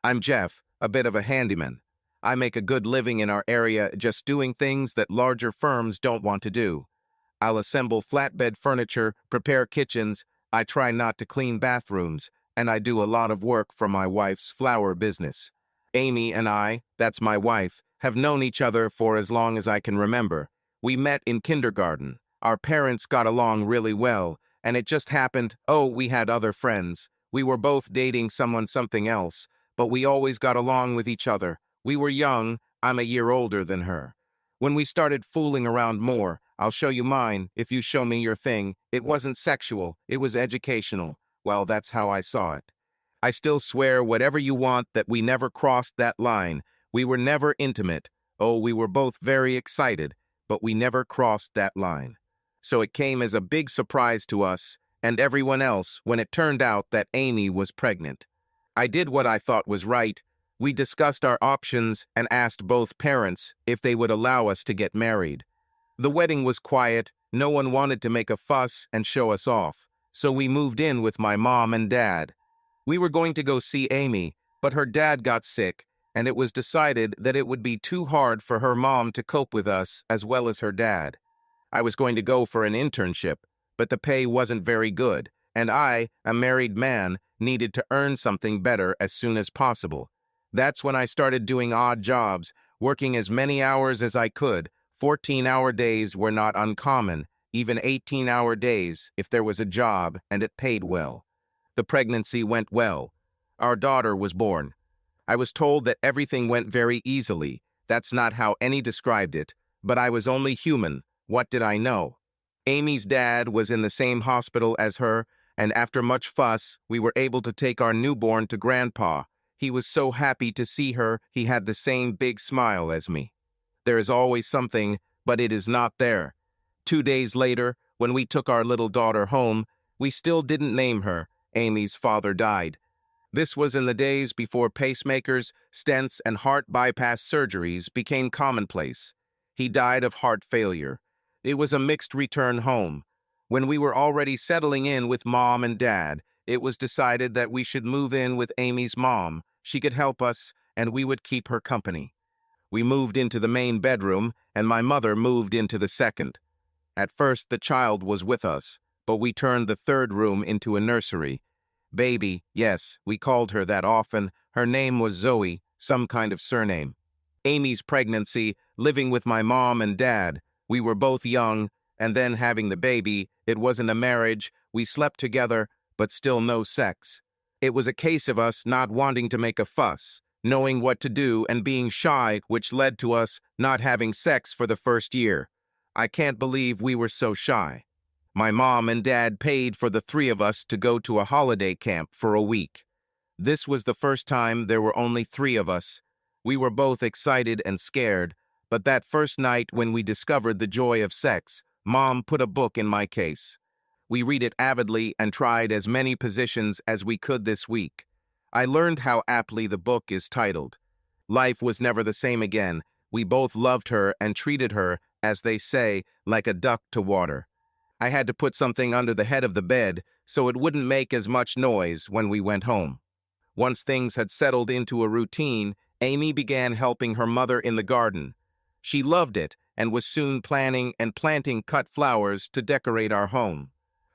I'm Jeff, a bit of a handyman. I make a good living in our area just doing things that larger firms don't want to do. I'll assemble flatbed furniture, prepare kitchens, I try not to clean bathrooms, and I do a lot of work for my wife's flower business. Amy and I, that's my wife, have known each other for as long as I can remember. We met in kindergarten. Our parents got along really well, and it just happened, we had other friends. We were both dating something else, but we always got along with each other. We were young, I'm a year older than her. When we started fooling around more, I'll show you mine if you show me your thing. It wasn't sexual, it was educational. Well, that's how I saw it. I still swear whatever you want that we never crossed that line. We were never intimate. Oh, we were both very excited, but we never crossed that line. So it came as a big surprise to us and everyone else when it turned out that Amy was pregnant. I did what I thought was right. We discussed our options and asked both parents if they would allow us to get married. The wedding was quiet, no one wanted to make a fuss and show us off, so we moved in with my mom and dad. We were going to go see Amy, but her dad got sick, and it was decided that it would be too hard for her mom to cope with us as well as her dad. I was going to go for an internship, but the pay wasn't very good, and I, a married man, needed to earn something better as soon as possible. That's when I started doing odd jobs, working as many hours as I could. 14-hour days were not uncommon, even 18-hour days if there was a job and it paid well. The pregnancy went well. Our daughter was born. I was told that everything went very easily. That's not how any described it, but I was only human. What did I know? Amy's dad was in the same hospital as her, and after much fuss, we were able to take our newborn to Grandpa. He was so happy to see her, he had the same big smile as me. There is always something, but it is not there. 2 days later, when we took our little daughter home, we still didn't name her. Amy's father died. This was in the days before pacemakers, stents, and heart bypass surgeries became commonplace. He died of heart failure. It was a mixed return home. When we were already settling in with Mom and Dad, it was decided that we should move in with Amy's mom. She could help us, and we would keep her company. We moved into the main bedroom, and my mother moved into the second. At first, the child was with us, but we turned the third room into a nursery. Baby, yes, we called her that often. Her name was Zoe, some kind of surname. Amy's pregnancy, living with my mom and dad. We were both young, and then having the baby. It wasn't a marriage. We slept together, but still no sex. It was a case of us not wanting to make a fuss, knowing what to do and being shy, which led to us not having sex for the first year. I can't believe we were so shy. My mom and dad paid for the 3 of us to go to a holiday camp for a week. This was the first time there were only 3 of us. We were both excited and scared, but that first night when we discovered the joy of sex, Mom put a book in my case. We read it avidly and tried as many positions as we could this week. I learned how aptly the book is titled. Life was never the same again. We both loved her and treated her, as they say, like a duck to water. I had to put something under the head of the bed so it wouldn't make as much noise when we went home. Once things had settled into a routine, Amy began helping her mother in the garden. She loved it and was soon planning and planting cut flowers to decorate our home.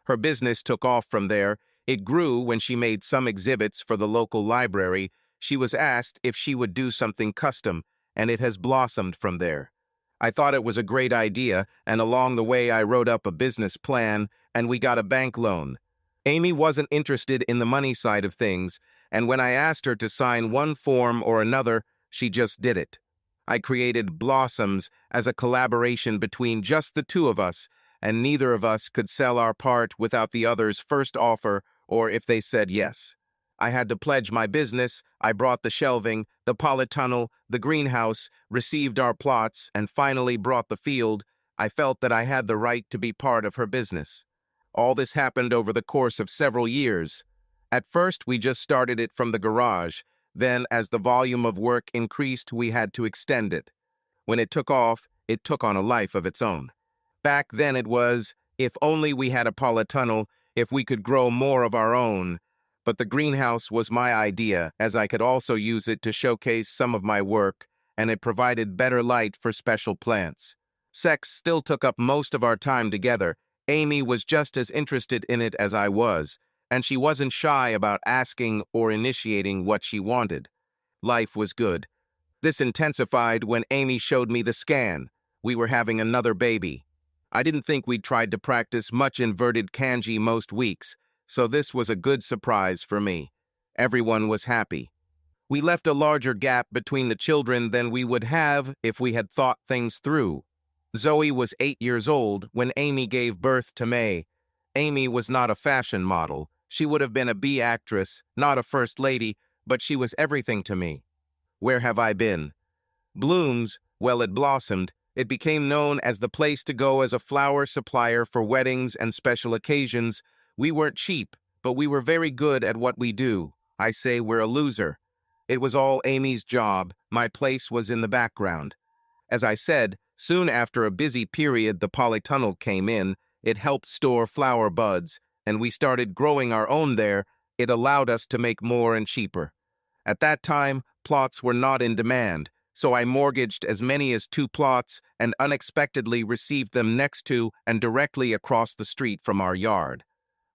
Her business took off from there. It grew when she made some exhibits for the local library. She was asked if she would do something custom, and it has blossomed from there. I thought it was a great idea, and along the way I wrote up a business plan, and we got a bank loan. Amy wasn't interested in the money side of things, and when I asked her to sign one form or another, she just did it. I created Blossoms as a collaboration between just the 2 of us, and neither of us could sell our part without the other's first offer or if they said yes. I had to pledge my business. I brought the shelving, the polytunnel, the greenhouse, received our plots, and finally brought the field. I felt that I had the right to be part of her business. All this happened over the course of several years. At first, we just started it from the garage. Then, as the volume of work increased, we had to extend it. When it took off, it took on a life of its own. Back then it was, if only we had a polytunnel, if we could grow more of our own. but the greenhouse was my idea, as I could also use it to showcase some of my work, and it provided better light for special plants. Sex still took up most of our time together. Amy was just as interested in it as I was, and she wasn't shy about asking or initiating what she wanted. Life was good. This intensified when Amy showed me the scan. We were having another baby. I didn't think we'd tried to practice much inverted kanji most weeks, so this was a good surprise for me. Everyone was happy. We left a larger gap between the children than we would have if we had thought things through. Zoe was 8 years old when Amy gave birth to May. Amy was not a fashion model. She would have been a B actress, not a first lady, but she was everything to me. Where have I been? Blooms, well, it blossomed. It became known as the place to go as a flower supplier for weddings and special occasions. We weren't cheap, but we were very good at what we do. I say we're a loser. It was all Amy's job. My place was in the background. As I said, soon after a busy period, the polytunnel came in. It helped store flower buds, and we started growing our own there. It allowed us to make more and cheaper. At that time, plots were not in demand, so I mortgaged as many as 2 plots and unexpectedly received them next to and directly across the street from our yard.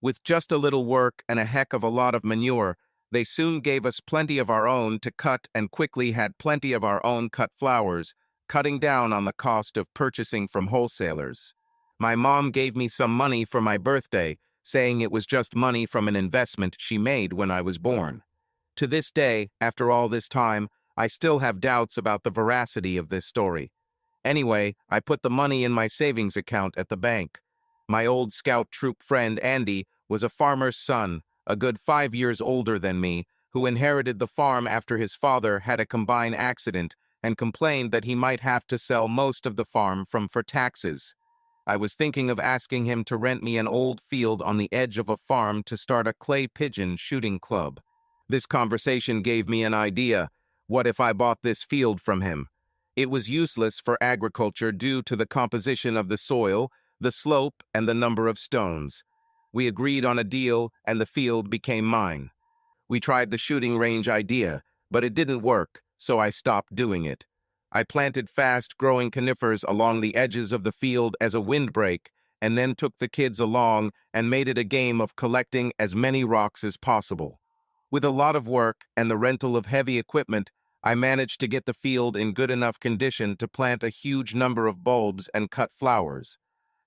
With just a little work and a heck of a lot of manure, they soon gave us plenty of our own to cut and quickly had plenty of our own cut flowers, cutting down on the cost of purchasing from wholesalers. My mom gave me some money for my birthday, saying it was just money from an investment she made when I was born. To this day, after all this time, I still have doubts about the veracity of this story. Anyway, I put the money in my savings account at the bank. My old scout troop friend Andy was a farmer's son, a good 5 years older than me, who inherited the farm after his father had a combine accident and complained that he might have to sell most of the farm for taxes. I was thinking of asking him to rent me an old field on the edge of a farm to start a clay pigeon shooting club. This conversation gave me an idea. What if I bought this field from him? It was useless for agriculture due to the composition of the soil, the slope, and the number of stones. We agreed on a deal, and the field became mine. We tried the shooting range idea, but it didn't work, so I stopped doing it. I planted fast-growing conifers along the edges of the field as a windbreak, and then took the kids along and made it a game of collecting as many rocks as possible. With a lot of work and the rental of heavy equipment, I managed to get the field in good enough condition to plant a huge number of bulbs and cut flowers.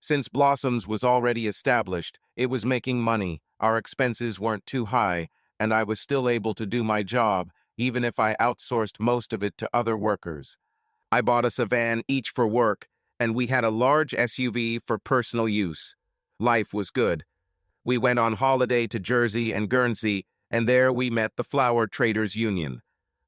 Since Blossoms was already established, it was making money, our expenses weren't too high, and I was still able to do my job, even if I outsourced most of it to other workers. I bought us a van each for work, and we had a large SUV for personal use. Life was good. We went on holiday to Jersey and Guernsey, and there we met the Flower Traders Union.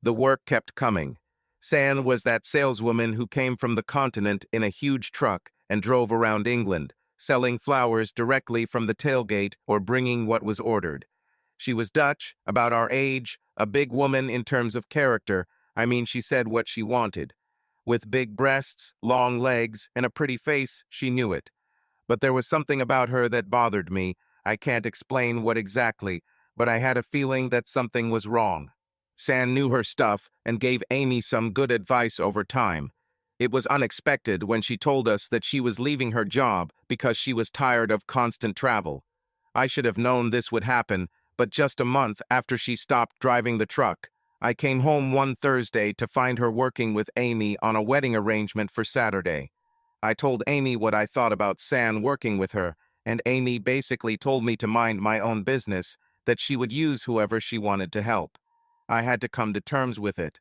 The work kept coming. San was that saleswoman who came from the continent in a huge truck and drove around England, selling flowers directly from the tailgate or bringing what was ordered. She was Dutch, about our age, a big woman in terms of character. I mean, she said what she wanted. With big breasts, long legs, and a pretty face, she knew it. But there was something about her that bothered me. I can't explain what exactly, but I had a feeling that something was wrong. San knew her stuff and gave Amy some good advice over time. It was unexpected when she told us that she was leaving her job because she was tired of constant travel. I should have known this would happen, but just a month after she stopped driving the truck, I came home one Thursday to find her working with Amy on a wedding arrangement for Saturday. I told Amy what I thought about San working with her, and Amy basically told me to mind my own business, that she would use whoever she wanted to help. I had to come to terms with it.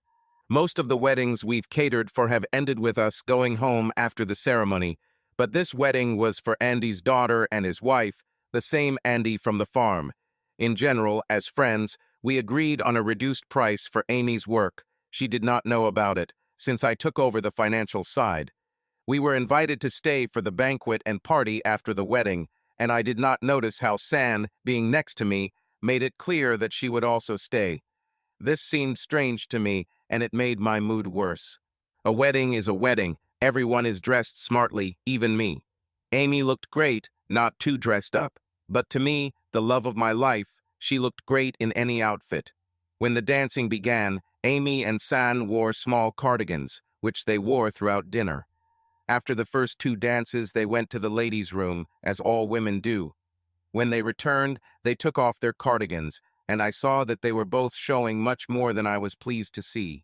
Most of the weddings we've catered for have ended with us going home after the ceremony, but this wedding was for Andy's daughter and his wife, the same Andy from the farm. In general, as friends, we agreed on a reduced price for Amy's work. She did not know about it, since I took over the financial side. We were invited to stay for the banquet and party after the wedding, and I did not notice how San, being next to me, made it clear that she would also stay. This seemed strange to me, and it made my mood worse. A wedding is a wedding. Everyone is dressed smartly, even me. Amy looked great, not too dressed up. But to me, the love of my life, She looked great in any outfit. When the dancing began, Amy and San wore small cardigans, which they wore throughout dinner. After the first two dances, they went to the ladies' room, as all women do. When they returned, they took off their cardigans, and I saw that they were both showing much more than I was pleased to see.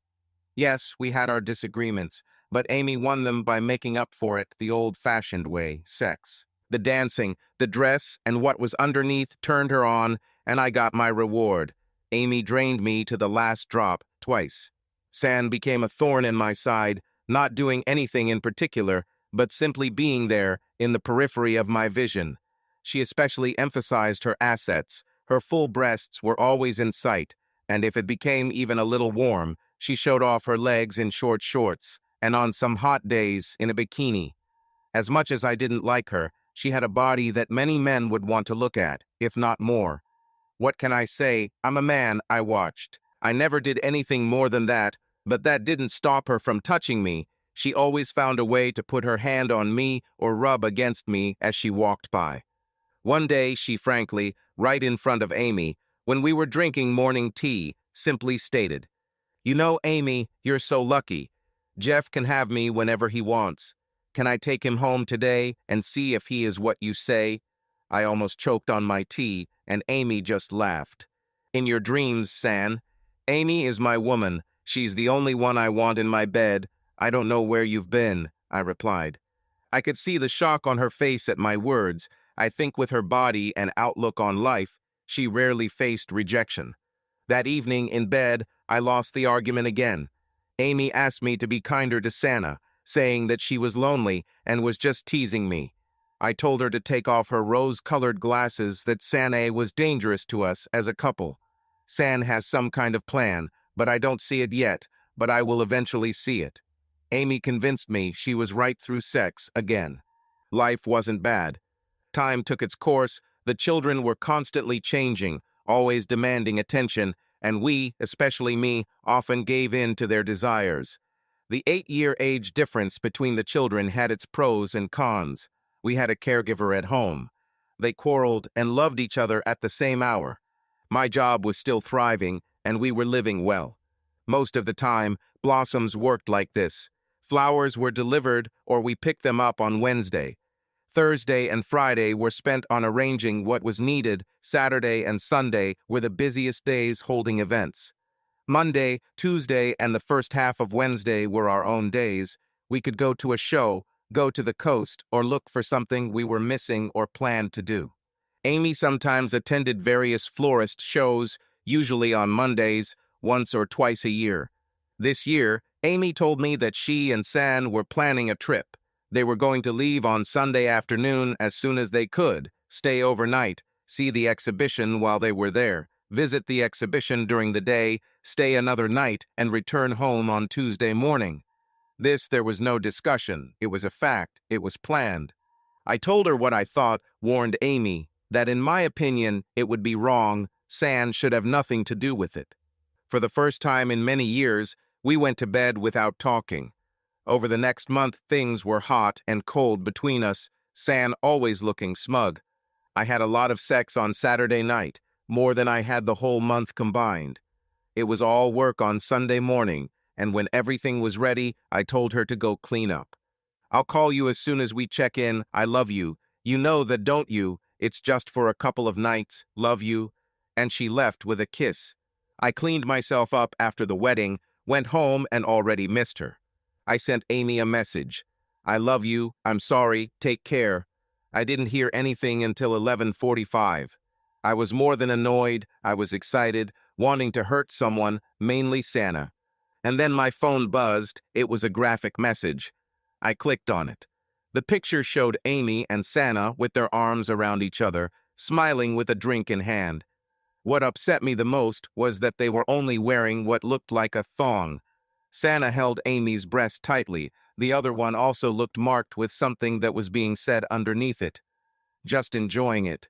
Yes, we had our disagreements, but Amy won them by making up for it the old-fashioned way, sex. The dancing, the dress, and what was underneath turned her on, and I got my reward. Amy drained me to the last drop, twice. San became a thorn in my side, not doing anything in particular, but simply being there, in the periphery of my vision. She especially emphasized her assets. Her full breasts were always in sight, and if it became even a little warm, she showed off her legs in short shorts, and on some hot days, in a bikini. As much as I didn't like her, she had a body that many men would want to look at, if not more. What can I say? I'm a man, I watched. I never did anything more than that, but that didn't stop her from touching me. She always found a way to put her hand on me or rub against me as she walked by. One day, she frankly, right in front of Amy, when we were drinking morning tea, simply stated, "You know, Amy, you're so lucky. Jeff can have me whenever he wants. Can I take him home today and see if he is what you say?" I almost choked on my tea, and Amy just laughed. "In your dreams, San. Amy is my woman. She's the only one I want in my bed. I don't know where you've been," I replied. I could see the shock on her face at my words. I think with her body and outlook on life, she rarely faced rejection. That evening in bed, I lost the argument again. Amy asked me to be kinder to Santa, saying that she was lonely and was just teasing me. I told her to take off her rose-colored glasses, that Santa was dangerous to us as a couple. San has some kind of plan, but I don't see it yet, but I will eventually see it. Amy convinced me she was right through sex again. Life wasn't bad. Time took its course, the children were constantly changing, always demanding attention, and we, especially me, often gave in to their desires. The 8-year age difference between the children had its pros and cons. We had a caregiver at home. They quarreled and loved each other at the same hour. My job was still thriving, and we were living well. Most of the time, Blossoms worked like this. Flowers were delivered, or we picked them up on Wednesday. Thursday and Friday were spent on arranging what was needed. Saturday and Sunday were the busiest days holding events. Monday, Tuesday, and the first half of Wednesday were our own days. We could go to a show, go to the coast, or look for something we were missing or planned to do. Amy sometimes attended various florist shows, usually on Mondays, once or twice a year. This year, Amy told me that she and San were planning a trip. They were going to leave on Sunday afternoon as soon as they could, stay overnight, see the exhibition while they were there, visit the exhibition during the day, stay another night, and return home on Tuesday morning. This there was no discussion. It was a fact. It was planned. I told her what I thought, warned Amy, that in my opinion it would be wrong. San should have nothing to do with it. For the first time in many years, we went to bed without talking. Over the next month, things were hot and cold between us, San always looking smug. I had a lot of sex on Saturday night, more than I had the whole month combined. It was all work on Sunday morning, and when everything was ready, I told her to go clean up. "I'll call you as soon as we check in. I love you. You know that, don't you? It's just for a couple of nights. Love you." And she left with a kiss. I cleaned myself up after the wedding, went home, and already missed her. I sent Amy a message. "I love you. I'm sorry. Take care." I didn't hear anything until 11:45. I was more than annoyed. I was excited, wanting to hurt someone, mainly Santa. And then my phone buzzed. It was a graphic message. I clicked on it. The picture showed Amy and Santa with their arms around each other, smiling with a drink in hand. What upset me the most was that they were only wearing what looked like a thong. Santa held Amy's breast tightly. The other one also looked marked with something that was being said underneath it. Just enjoying it.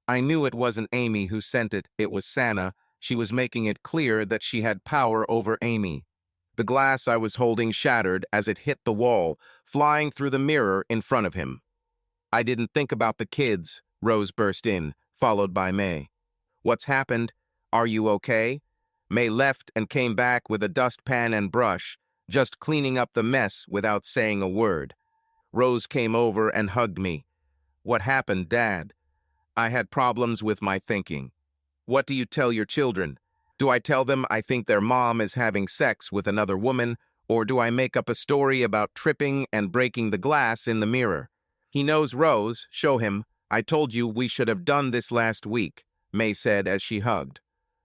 I knew it wasn't Amy who sent it, it was Santa. She was making it clear that she had power over Amy. The glass I was holding shattered as it hit the wall, flying through the mirror in front of him. "I didn't think about the kids," Rose burst in, followed by May. What's happened? Are you okay? May left and came back with a dustpan and brush, just cleaning up the mess without saying a word. Rose came over and hugged me. What happened, Dad? I had problems with my thinking. What do you tell your children? Do I tell them I think their mom is having sex with another woman, or do I make up a story about tripping and breaking the glass in the mirror? He knows Rose, show him. I told you we should have done this last week, May said as she hugged.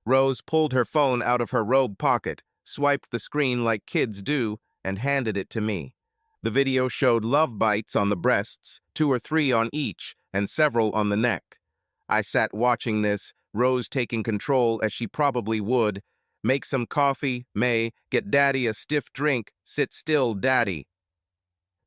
Rose pulled her phone out of her robe pocket, swiped the screen like kids do, and handed it to me. The video showed love bites on the breasts, 2 or 3 on each, and several on the neck. I sat watching this, Rose taking control as she probably would. Make some coffee, May, get Daddy a stiff drink, sit still, Daddy.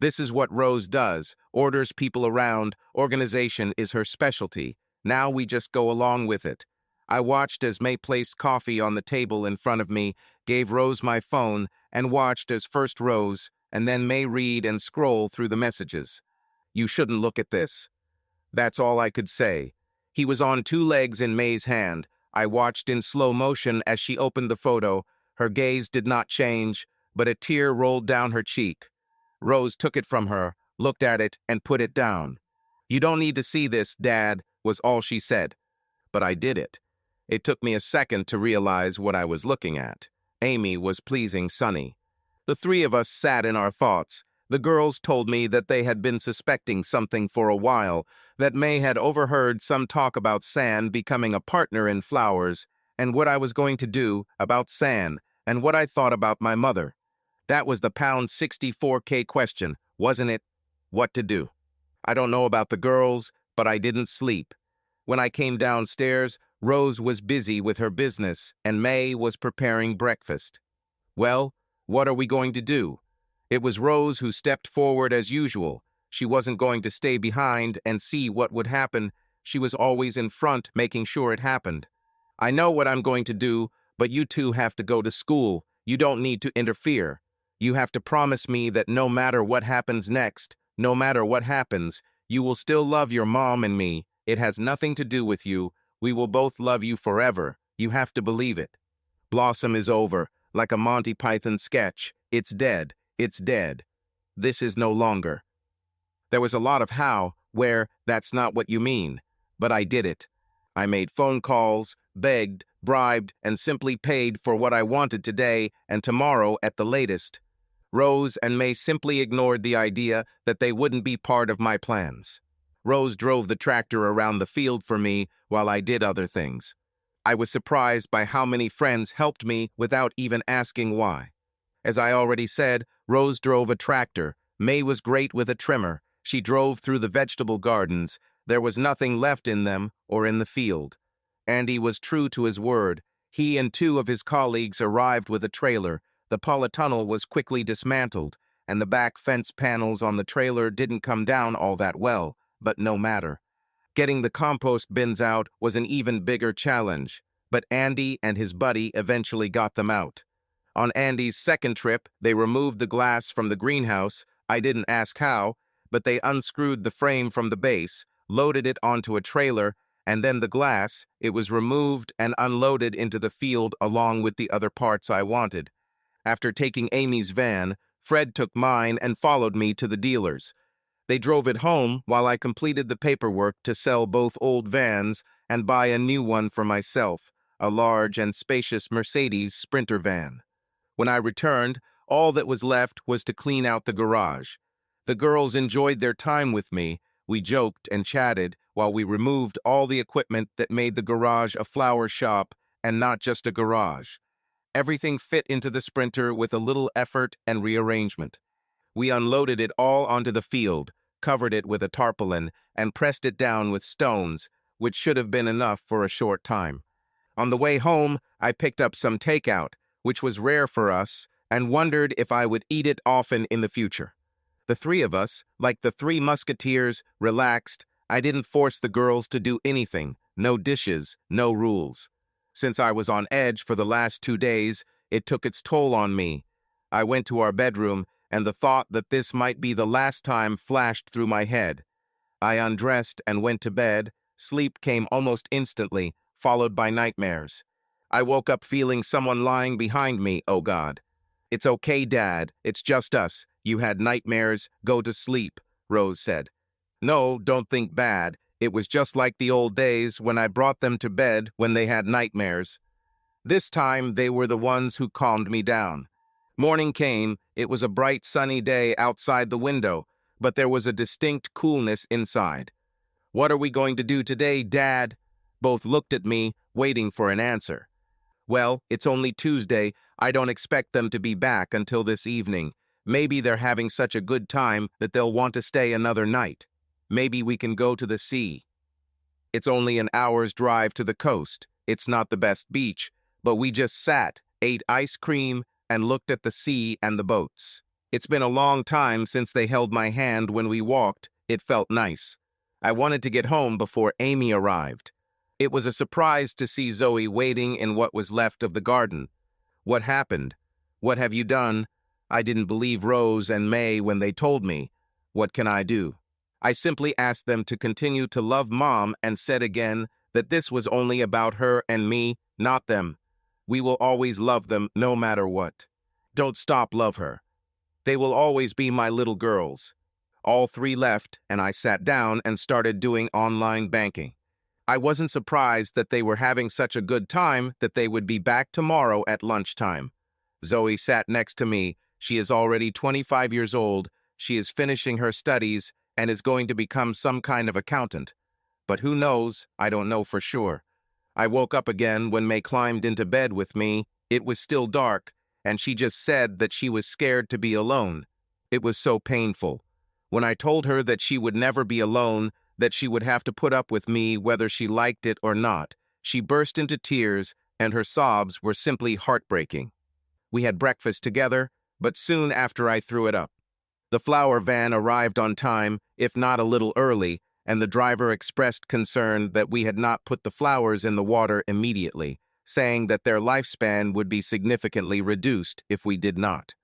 This is what Rose does, orders people around, organization is her specialty. Now we just go along with it. I watched as May placed coffee on the table in front of me, gave Rose my phone, and watched as first Rose, and then May read and scroll through the messages. You shouldn't look at this. That's all I could say. He was on 2 legs in May's hand. I watched in slow motion as she opened the photo. Her gaze did not change, but a tear rolled down her cheek. Rose took it from her, looked at it, and put it down. You don't need to see this, Dad, was all she said. But I did it. It took me a second to realize what I was looking at. Amy was pleasing Sonny. The 3 of us sat in our thoughts. The girls told me that they had been suspecting something for a while, that May had overheard some talk about San becoming a partner in flowers, and what I was going to do about San, and what I thought about my mother. That was the pound 64K question, wasn't it? What to do? I don't know about the girls, but I didn't sleep. When I came downstairs, Rose was busy with her business, and May was preparing breakfast. Well, what are we going to do? It was Rose who stepped forward as usual. She wasn't going to stay behind and see what would happen. She was always in front, making sure it happened. I know what I'm going to do, but you 2 have to go to school. You don't need to interfere. You have to promise me that no matter what happens next, no matter what happens, you will still love your mom and me. It has nothing to do with you. We will both love you forever. You have to believe it. Blossom is over, like a Monty Python sketch. It's dead. It's dead. This is no longer. There was a lot of how, where, that's not what you mean. But I did it. I made phone calls, begged, bribed, and simply paid for what I wanted today and tomorrow at the latest. Rose and May simply ignored the idea that they wouldn't be part of my plans. Rose drove the tractor around the field for me while I did other things. I was surprised by how many friends helped me without even asking why. As I already said, Rose drove a tractor. May was great with a trimmer. She drove through the vegetable gardens. There was nothing left in them or in the field. Andy was true to his word. He and 2 of his colleagues arrived with a trailer. The polytunnel was quickly dismantled, and the back fence panels on the trailer didn't come down all that well, but no matter. Getting the compost bins out was an even bigger challenge, but Andy and his buddy eventually got them out. On Andy's second trip, they removed the glass from the greenhouse. I didn't ask how, but they unscrewed the frame from the base, loaded it onto a trailer, and then the glass, it was removed and unloaded into the field along with the other parts I wanted. After taking Amy's van, Fred took mine and followed me to the dealers. They drove it home while I completed the paperwork to sell both old vans and buy a new one for myself, a large and spacious Mercedes Sprinter van. When I returned, all that was left was to clean out the garage. The girls enjoyed their time with me. We joked and chatted while we removed all the equipment that made the garage a flower shop and not just a garage. Everything fit into the Sprinter with a little effort and rearrangement. We unloaded it all onto the field, covered it with a tarpaulin, and pressed it down with stones, which should have been enough for a short time. On the way home, I picked up some takeout, which was rare for us, and wondered if I would eat it often in the future. The 3 of us, like the 3 musketeers, relaxed. I didn't force the girls to do anything, no dishes, no rules. Since I was on edge for the last 2 days, it took its toll on me. I went to our bedroom, and the thought that this might be the last time flashed through my head. I undressed and went to bed. Sleep came almost instantly, followed by nightmares. I woke up feeling someone lying behind me, oh God. It's okay, Dad. It's just us. You had nightmares. Go to sleep, Rose said. No, don't think bad. It was just like the old days when I brought them to bed when they had nightmares. This time, they were the ones who calmed me down. Morning came. It was a bright, sunny day outside the window, but there was a distinct coolness inside. What are we going to do today, Dad? Both looked at me, waiting for an answer. Well, it's only Tuesday. I don't expect them to be back until this evening. Maybe they're having such a good time that they'll want to stay another night. Maybe we can go to the sea. It's only an hour's drive to the coast. It's not the best beach, but we just sat, ate ice cream, and looked at the sea and the boats. It's been a long time since they held my hand when we walked. It felt nice. I wanted to get home before Amy arrived. It was a surprise to see Zoe waiting in what was left of the garden. What happened? What have you done? I didn't believe Rose and May when they told me. What can I do? I simply asked them to continue to love Mom and said again that this was only about her and me, not them. We will always love them no matter what. Don't stop love her. They will always be my little girls. All three left, and I sat down and started doing online banking. I wasn't surprised that they were having such a good time that they would be back tomorrow at lunchtime. Zoe sat next to me. She is already 25 years old. She is finishing her studies and is going to become some kind of accountant. But who knows? I don't know for sure. I woke up again when May climbed into bed with me. It was still dark, and she just said that she was scared to be alone. It was so painful. When I told her that she would never be alone, that she would have to put up with me whether she liked it or not, she burst into tears, and her sobs were simply heartbreaking. We had breakfast together, but soon after I threw it up. The flower van arrived on time, if not a little early, and the driver expressed concern that we had not put the flowers in the water immediately, saying that their lifespan would be significantly reduced if we did not.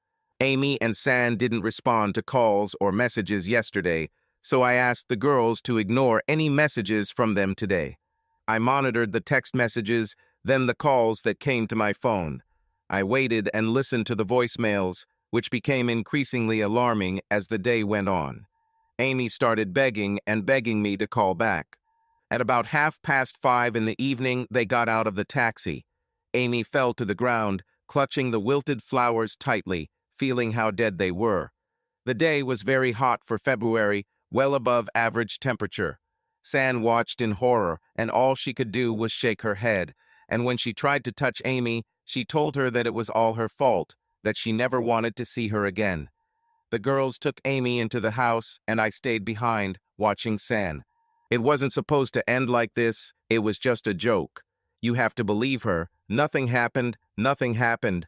Amy and San didn't respond to calls or messages yesterday, so I asked the girls to ignore any messages from them today. I monitored the text messages, then the calls that came to my phone. I waited and listened to the voicemails, which became increasingly alarming as the day went on. Amy started begging and begging me to call back. At about 5:30 in the evening, they got out of the taxi. Amy fell to the ground, clutching the wilted flowers tightly, feeling how dead they were. The day was very hot for February, well above average temperature. San watched in horror, and all she could do was shake her head, and when she tried to touch Amy, she told her that it was all her fault, that she never wanted to see her again. The girls took Amy into the house, and I stayed behind, watching San. It wasn't supposed to end like this. It was just a joke. You have to believe her. Nothing happened. Nothing happened.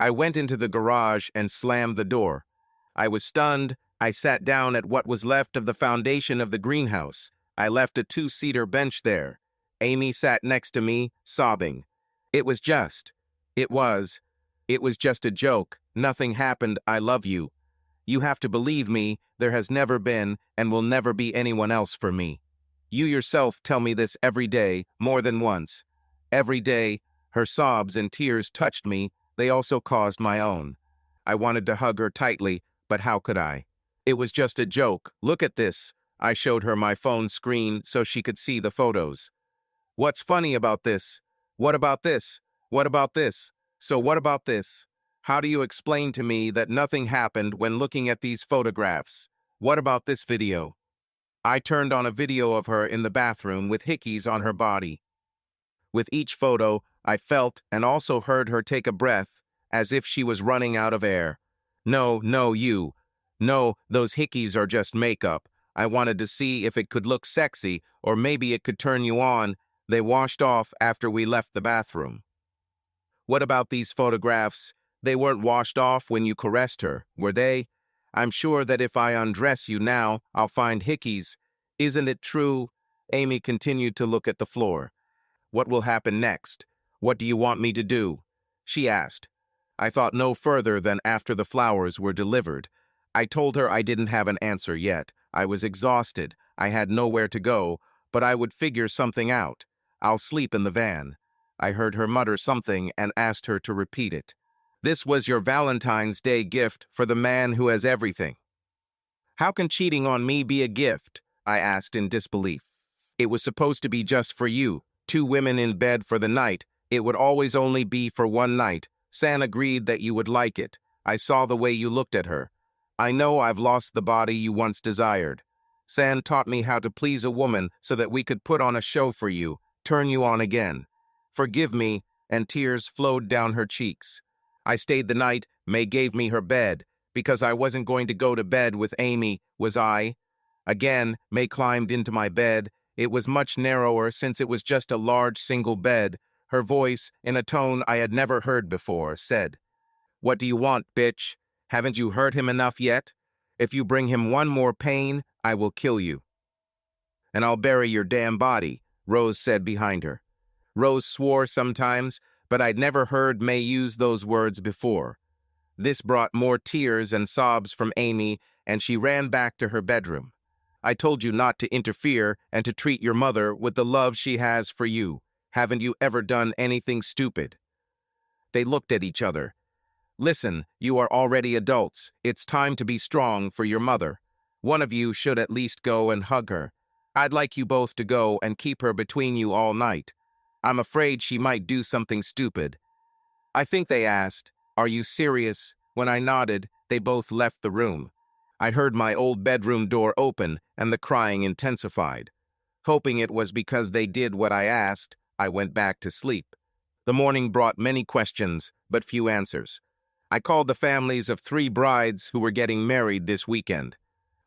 I went into the garage and slammed the door. I was stunned. I sat down at what was left of the foundation of the greenhouse. I left a 2-seater bench there. Amy sat next to me, sobbing. It was just a joke. Nothing happened. I love you. You have to believe me. There has never been and will never be anyone else for me. You yourself tell me this every day, more than once. Every day, her sobs and tears touched me. They also caused my own. I wanted to hug her tightly, but how could I? It was just a joke. Look at this. I showed her my phone screen so she could see the photos. What's funny about this? What about this? What about this? So what about this? How do you explain to me that nothing happened when looking at these photographs? What about this video? I turned on a video of her in the bathroom with hickeys on her body. With each photo, I felt and also heard her take a breath, as if she was running out of air. No, those hickeys are just makeup. I wanted to see if it could look sexy, or maybe it could turn you on. They washed off after we left the bathroom. What about these photographs? They weren't washed off when you caressed her, were they? I'm sure that if I undress you now, I'll find hickeys. Isn't it true? Amy continued to look at the floor. What will happen next? What do you want me to do? She asked. I thought no further than after the flowers were delivered. I told her I didn't have an answer yet. I was exhausted. I had nowhere to go, but I would figure something out. I'll sleep in the van. I heard her mutter something and asked her to repeat it. This was your Valentine's Day gift for the man who has everything. How can cheating on me be a gift? I asked in disbelief. It was supposed to be just for you, two women in bed for the night. It would always only be for one night. San agreed that you would like it. I saw the way you looked at her. I know I've lost the body you once desired. San taught me how to please a woman so that we could put on a show for you, turn you on again. Forgive me, and tears flowed down her cheeks. I stayed the night. May gave me her bed, because I wasn't going to go to bed with Amy, was I? Again, May climbed into my bed. It was much narrower since it was just a large single bed. Her voice, in a tone I had never heard before, said, "What do you want, bitch? Haven't you hurt him enough yet? If you bring him one more pain, I will kill you. And I'll bury your damn body," Rose said behind her. Rose swore sometimes, but I'd never heard May use those words before. This brought more tears and sobs from Amy, and she ran back to her bedroom. "I told you not to interfere and to treat your mother with the love she has for you. Haven't you ever done anything stupid?" They looked at each other. "Listen, you are already adults. It's time to be strong for your mother. One of you should at least go and hug her. I'd like you both to go and keep her between you all night. I'm afraid she might do something stupid." I think they asked, "Are you serious?" When I nodded, they both left the room. I heard my old bedroom door open, and the crying intensified. Hoping it was because they did what I asked, I went back to sleep. The morning brought many questions, but few answers. I called the families of 3 brides who were getting married this weekend.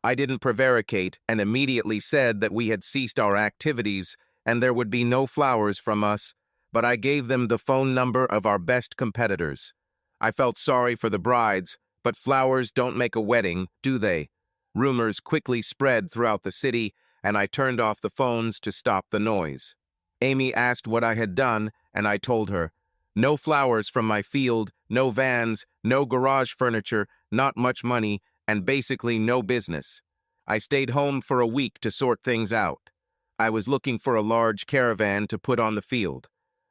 I didn't prevaricate and immediately said that we had ceased our activities and there would be no flowers from us, but I gave them the phone number of our best competitors. I felt sorry for the brides, but flowers don't make a wedding, do they? Rumors quickly spread throughout the city, and I turned off the phones to stop the noise. Amy asked what I had done, and I told her, "No flowers from my field, no vans, no garage furniture, not much money, and basically no business." I stayed home for a week to sort things out. I was looking for a large caravan to put on the field.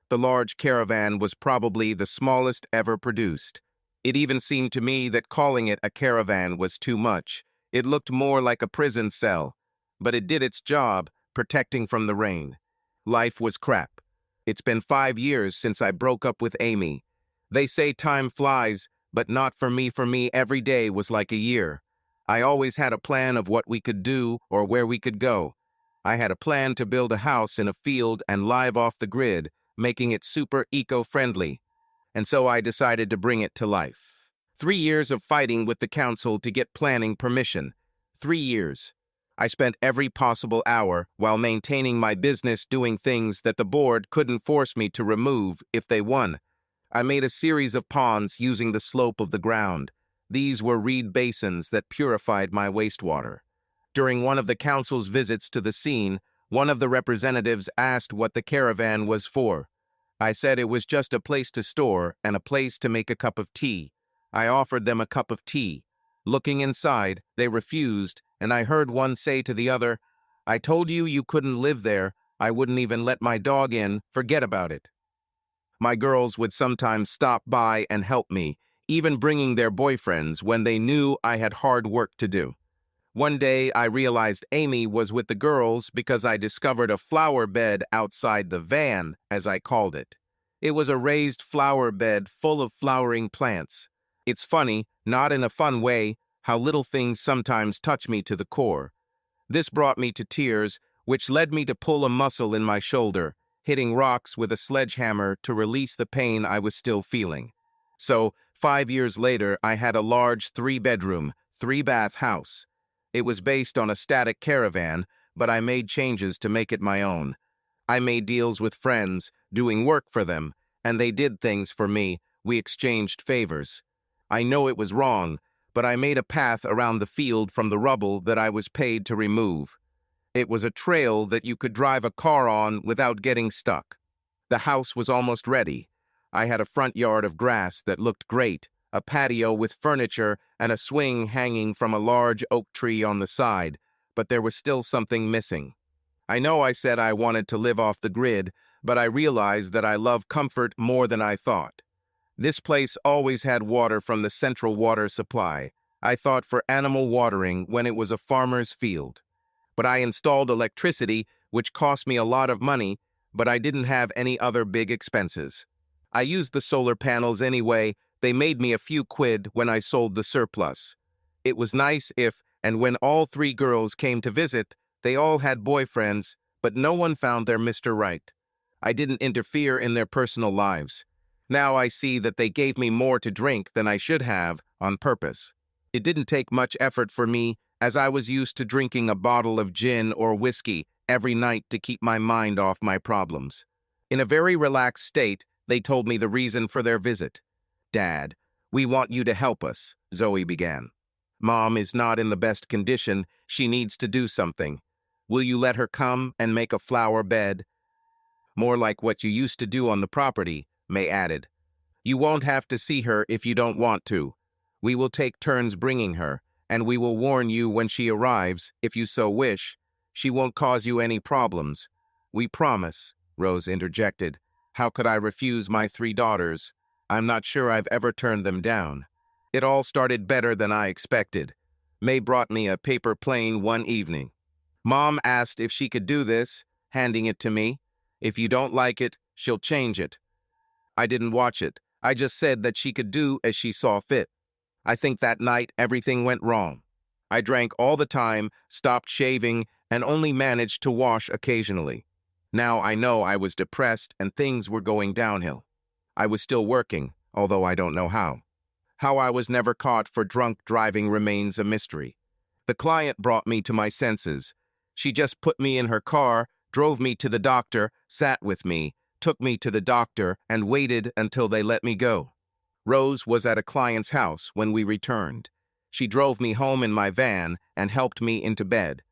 The large caravan was probably the smallest ever produced. It even seemed to me that calling it a caravan was too much. It looked more like a prison cell, but it did its job, protecting from the rain. Life was crap. It's been 5 years since I broke up with Amy. They say time flies, but not for me. For me, every day was like a year. I always had a plan of what we could do or where we could go. I had a plan to build a house in a field and live off the grid, making it super eco-friendly. And so I decided to bring it to life. 3 years of fighting with the council to get planning permission. 3 years. I spent every possible hour while maintaining my business doing things that the board couldn't force me to remove if they won. I made a series of ponds using the slope of the ground. These were reed basins that purified my wastewater. During one of the council's visits to the scene, one of the representatives asked what the caravan was for. I said it was just a place to store and a place to make a cup of tea. I offered them a cup of tea. Looking inside, they refused, and I heard one say to the other, "I told you you couldn't live there. I wouldn't even let my dog in. Forget about it." My girls would sometimes stop by and help me, even bringing their boyfriends when they knew I had hard work to do. One day, I realized Amy was with the girls because I discovered a flower bed outside the van, as I called it. It was a raised flower bed full of flowering plants. It's funny, not in a fun way, how little things sometimes touch me to the core. This brought me to tears, which led me to pull a muscle in my shoulder, hitting rocks with a sledgehammer to release the pain I was still feeling. So, 5 years later, I had a large 3-bedroom, 3-bath house. It was based on a static caravan, but I made changes to make it my own. I made deals with friends, doing work for them, and they did things for me. We exchanged favors. I know it was wrong, but I made a path around the field from the rubble that I was paid to remove. It was a trail that you could drive a car on without getting stuck. The house was almost ready. I had a front yard of grass that looked great, a patio with furniture, and a swing hanging from a large oak tree on the side, but there was still something missing. I know I said I wanted to live off the grid, but I realized that I love comfort more than I thought. This place always had water from the central water supply. I thought for animal watering when it was a farmer's field. But I installed electricity, which cost me a lot of money, but I didn't have any other big expenses. I used the solar panels anyway. They made me a few quid when I sold the surplus. It was nice if, and when all three girls came to visit, they all had boyfriends, but no one found their Mr. Right. I didn't interfere in their personal lives. Now I see that they gave me more to drink than I should have, on purpose. It didn't take much effort for me, as I was used to drinking a bottle of gin or whiskey every night to keep my mind off my problems. In a very relaxed state, they told me the reason for their visit. "Dad, we want you to help us," Zoe began. "Mom is not in the best condition. She needs to do something. Will you let her come and make a flower bed?" "More like what you used to do on the property," May added. "You won't have to see her if you don't want to. We will take turns bringing her, and we will warn you when she arrives, if you so wish. She won't cause you any problems." "We promise," Rose interjected. "How could I refuse my 3 daughters? I'm not sure I've ever turned them down." It all started better than I expected. May brought me a paper plane one evening. Mom asked if she could do this, handing it to me. "If you don't like it, she'll change it." I didn't watch it. I just said that she could do as she saw fit. I think that night everything went wrong. I drank all the time, stopped shaving, and only managed to wash occasionally. Now I know I was depressed and things were going downhill. I was still working, although I don't know how. How I was never caught for drunk driving remains a mystery. The client brought me to my senses. She just put me in her car, drove me to the doctor, sat with me, took me to the doctor, and waited until they let me go. Rose was at a client's house when we returned. She drove me home in my van and helped me into bed.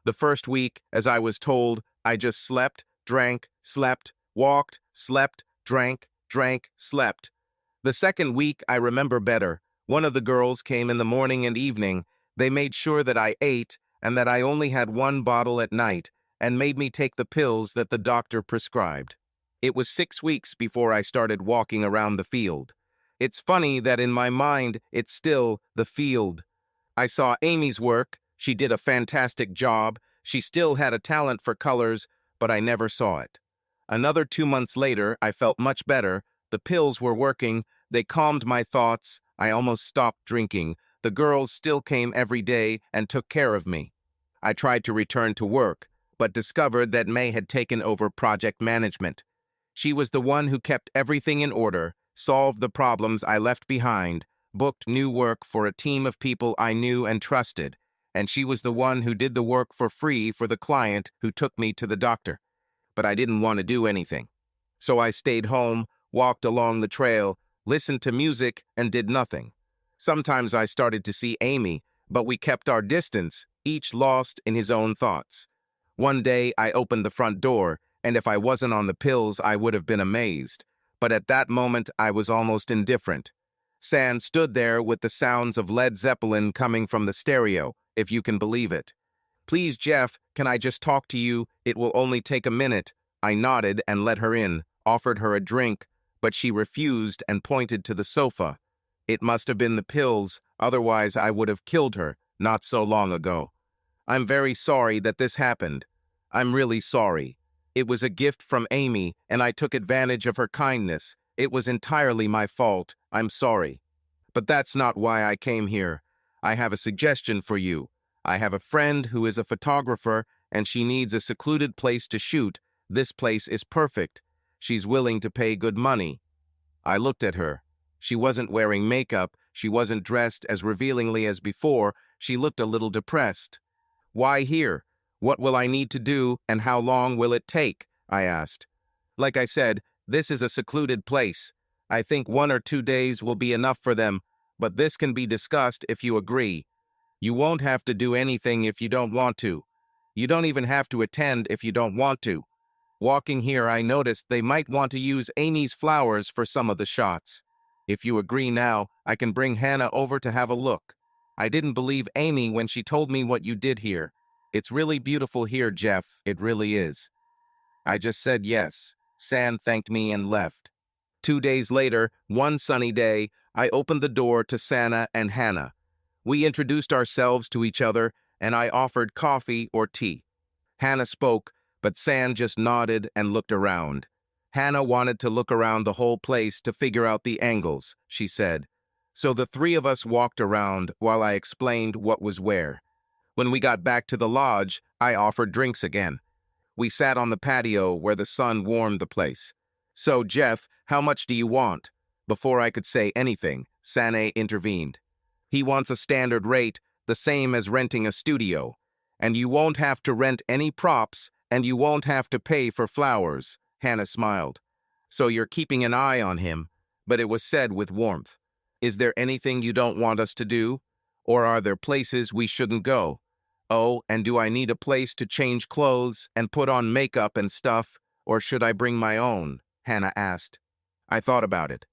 The first week, as I was told, I just slept, drank, slept, walked, slept, drank, slept. The second week, I remember better. One of the girls came in the morning and evening. They made sure that I ate and that I only had 1 bottle at night and made me take the pills that the doctor prescribed. It was 6 weeks before I started walking around the field. It's funny that in my mind, it's still the field. I saw Amy's work. She did a fantastic job. She still had a talent for colors, but I never saw it. Another 2 months later, I felt much better. The pills were working. They calmed my thoughts. I almost stopped drinking. The girls still came every day and took care of me. I tried to return to work, but discovered that May had taken over project management. She was the one who kept everything in order, solved the problems I left behind, booked new work for a team of people I knew and trusted, and she was the one who did the work for free for the client who took me to the doctor. But I didn't want to do anything. So I stayed home, walked along the trail, listened to music, and did nothing. Sometimes I started to see Amy, but we kept our distance, each lost in his own thoughts. One day I opened the front door, and if I wasn't on the pills, I would have been amazed. But at that moment, I was almost indifferent. San stood there with the sounds of Led Zeppelin coming from the stereo, if you can believe it. "Please, Jeff, can I just talk to you? It will only take a minute." I nodded and let her in, offered her a drink, but she refused and pointed to the sofa. It must have been the pills, otherwise I would have killed her not so long ago. "I'm very sorry that this happened. I'm really sorry. It was a gift from Amy, and I took advantage of her kindness. It was entirely my fault. I'm sorry. But that's not why I came here. I have a suggestion for you. I have a friend who is a photographer, and she needs a secluded place to shoot. This place is perfect. She's willing to pay good money." I looked at her. She wasn't wearing makeup. She wasn't dressed as revealingly as before. She looked a little depressed. "Why here? What will I need to do, and how long will it take?" I asked. "Like I said, this is a secluded place. I think 1 or 2 days will be enough for them, but this can be discussed if you agree. You won't have to do anything if you don't want to. You don't even have to attend if you don't want to. Walking here, I noticed they might want to use Amy's flowers for some of the shots. If you agree now, I can bring Hannah over to have a look. I didn't believe Amy when she told me what you did here. It's really beautiful here, Jeff. It really is." I just said yes. San thanked me and left. 2 days later, one sunny day, I opened the door to Sana and Hannah. We introduced ourselves to each other, and I offered coffee or tea. Hannah spoke, but San just nodded and looked around. Hannah wanted to look around the whole place to figure out the angles, she said. So the three of us walked around while I explained what was where. When we got back to the lodge, I offered drinks again. We sat on the patio where the sun warmed the place. So, Jeff, how much do you want? Before I could say anything, Sane intervened. He wants a standard rate, the same as renting a studio. And you won't have to rent any props, and you won't have to pay for flowers, Hannah smiled. So you're keeping an eye on him, but it was said with warmth. Is there anything you don't want us to do? Or are there places we shouldn't go? Oh, and do I need a place to change clothes and put on makeup and stuff, or should I bring my own? Hannah asked. I thought about it.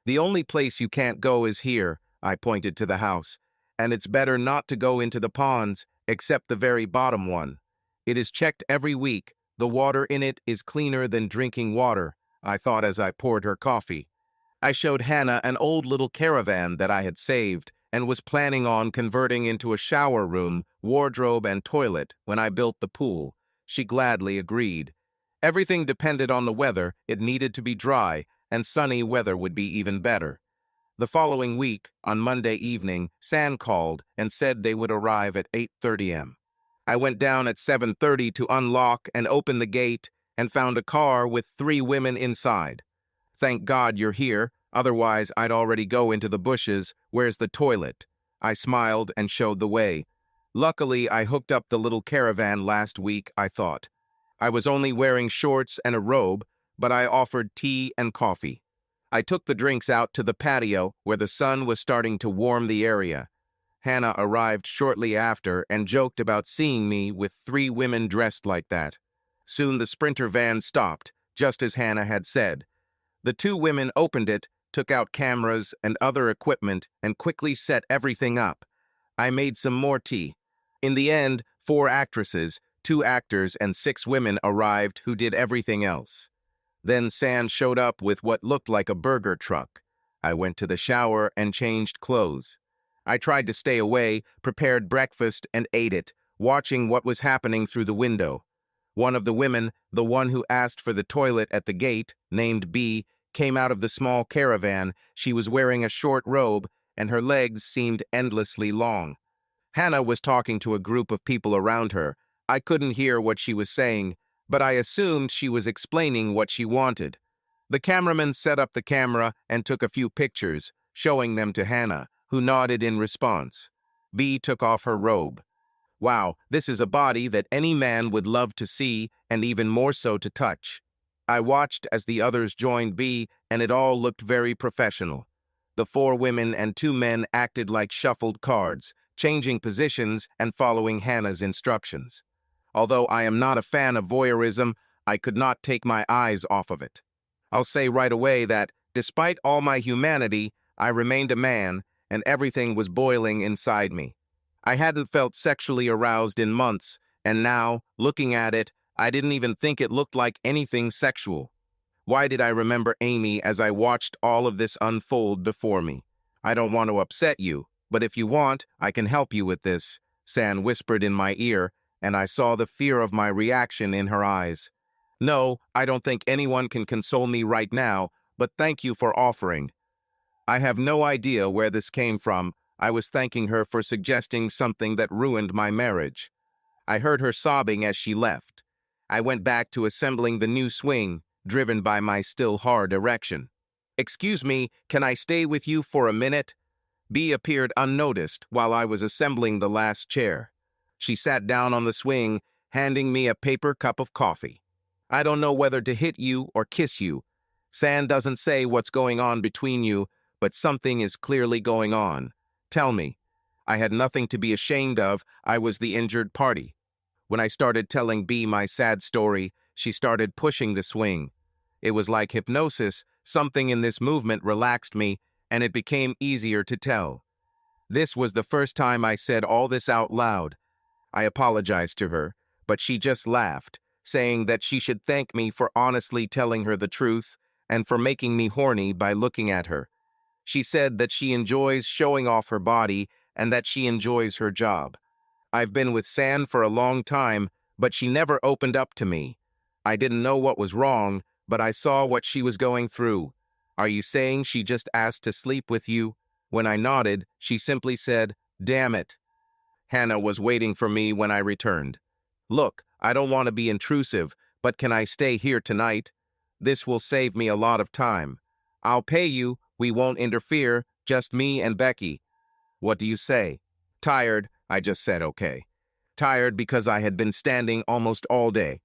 The only place you can't go is here, I pointed to the house, and it's better not to go into the ponds, except the very bottom one. It is checked every week. The water in it is cleaner than drinking water, I thought as I poured her coffee. I showed Hannah an old little caravan that I had saved and was planning on converting into a shower room, wardrobe, and toilet when I built the pool. She gladly agreed. Everything depended on the weather. It needed to be dry, and sunny weather would be even better. The following week, on Monday evening, San called and said they would arrive at 8:30 a.m. I went down at 7:30 to unlock and open the gate and found a car with 3 women inside. Thank God you're here, otherwise I'd already go into the bushes. Where's the toilet? I smiled and showed the way. Luckily, I hooked up the little caravan last week, I thought. I was only wearing shorts and a robe, but I offered tea and coffee. I took the drinks out to the patio where the sun was starting to warm the area. Hannah arrived shortly after and joked about seeing me with 3 women dressed like that. Soon the Sprinter van stopped, just as Hannah had said. The 2 women opened it, took out cameras and other equipment, and quickly set everything up. I made some more tea. In the end, 4 actresses, 2 actors, and 6 women arrived who did everything else. Then San showed up with what looked like a burger truck. I went to the shower and changed clothes. I tried to stay away, prepared breakfast, and ate it, watching what was happening through the window. One of the women, the one who asked for the toilet at the gate, named B, came out of the small caravan. She was wearing a short robe, and her legs seemed endlessly long. Hannah was talking to a group of people around her. I couldn't hear what she was saying, but I assumed she was explaining what she wanted. The cameraman set up the camera and took a few pictures, showing them to Hannah, who nodded in response. B took off her robe. Wow, this is a body that any man would love to see, and even more so to touch. I watched as the others joined B, and it all looked very professional. The 4 women and 2 men acted like shuffled cards, changing positions and following Hannah's instructions. Although I am not a fan of voyeurism, I could not take my eyes off of it. I'll say right away that, despite all my humanity, I remained a man, and everything was boiling inside me. I hadn't felt sexually aroused in months, and now, looking at it, I didn't even think it looked like anything sexual. Why did I remember Amy as I watched all of this unfold before me? I don't want to upset you, but if you want, I can help you with this, San whispered in my ear, and I saw the fear of my reaction in her eyes. No, I don't think anyone can console me right now, but thank you for offering. I have no idea where this came from. I was thanking her for suggesting something that ruined my marriage. I heard her sobbing as she left. I went back to assembling the new swing, driven by my still hard erection. Excuse me, can I stay with you for a minute? B appeared unnoticed while I was assembling the last chair. She sat down on the swing, handing me a paper cup of coffee. I don't know whether to hit you or kiss you. San doesn't say what's going on between you, but something is clearly going on. Tell me. I had nothing to be ashamed of. I was the injured party. When I started telling B my sad story, she started pushing the swing. It was like hypnosis. Something in this movement relaxed me, and it became easier to tell. This was the first time I said all this out loud. I apologized to her, but she just laughed. saying that she should thank me for honestly telling her the truth and for making me horny by looking at her. She said that she enjoys showing off her body and that she enjoys her job. I've been with San for a long time, but she never opened up to me. I didn't know what was wrong, but I saw what she was going through. Are you saying she just asked to sleep with you? When I nodded, she simply said, "Damn it." Hannah was waiting for me when I returned. Look, I don't want to be intrusive, but can I stay here tonight? This will save me a lot of time. I'll pay you, we won't interfere, just me and Becky. What do you say? Tired, I just said okay. Tired because I had been standing almost all day.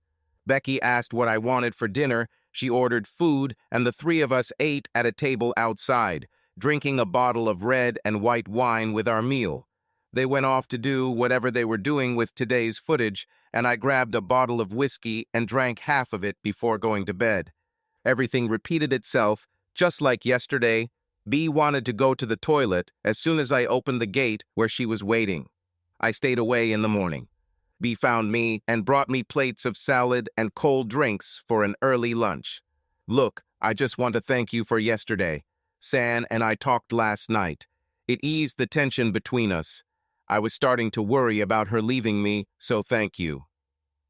Becky asked what I wanted for dinner, she ordered food, and the three of us ate at a table outside, drinking a bottle of red and white wine with our meal. They went off to do whatever they were doing with today's footage, and I grabbed a bottle of whiskey and drank half of it before going to bed. Everything repeated itself, just like yesterday. B wanted to go to the toilet as soon as I opened the gate where she was waiting. I stayed away in the morning. B found me and brought me plates of salad and cold drinks for an early lunch. Look, I just want to thank you for yesterday. San and I talked last night. It eased the tension between us. I was starting to worry about her leaving me, so thank you.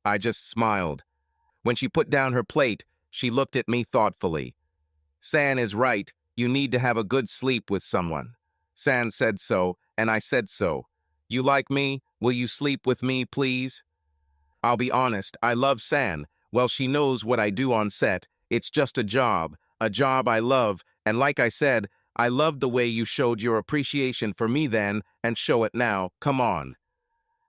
I just smiled. When she put down her plate, she looked at me thoughtfully. San is right. You need to have a good sleep with someone. San said so, and I said so. You like me? Will you sleep with me, please? I'll be honest, I love San. Well, she knows what I do on set. It's just a job I love, and like I said, I loved the way you showed your appreciation for me then, and show it now, come on.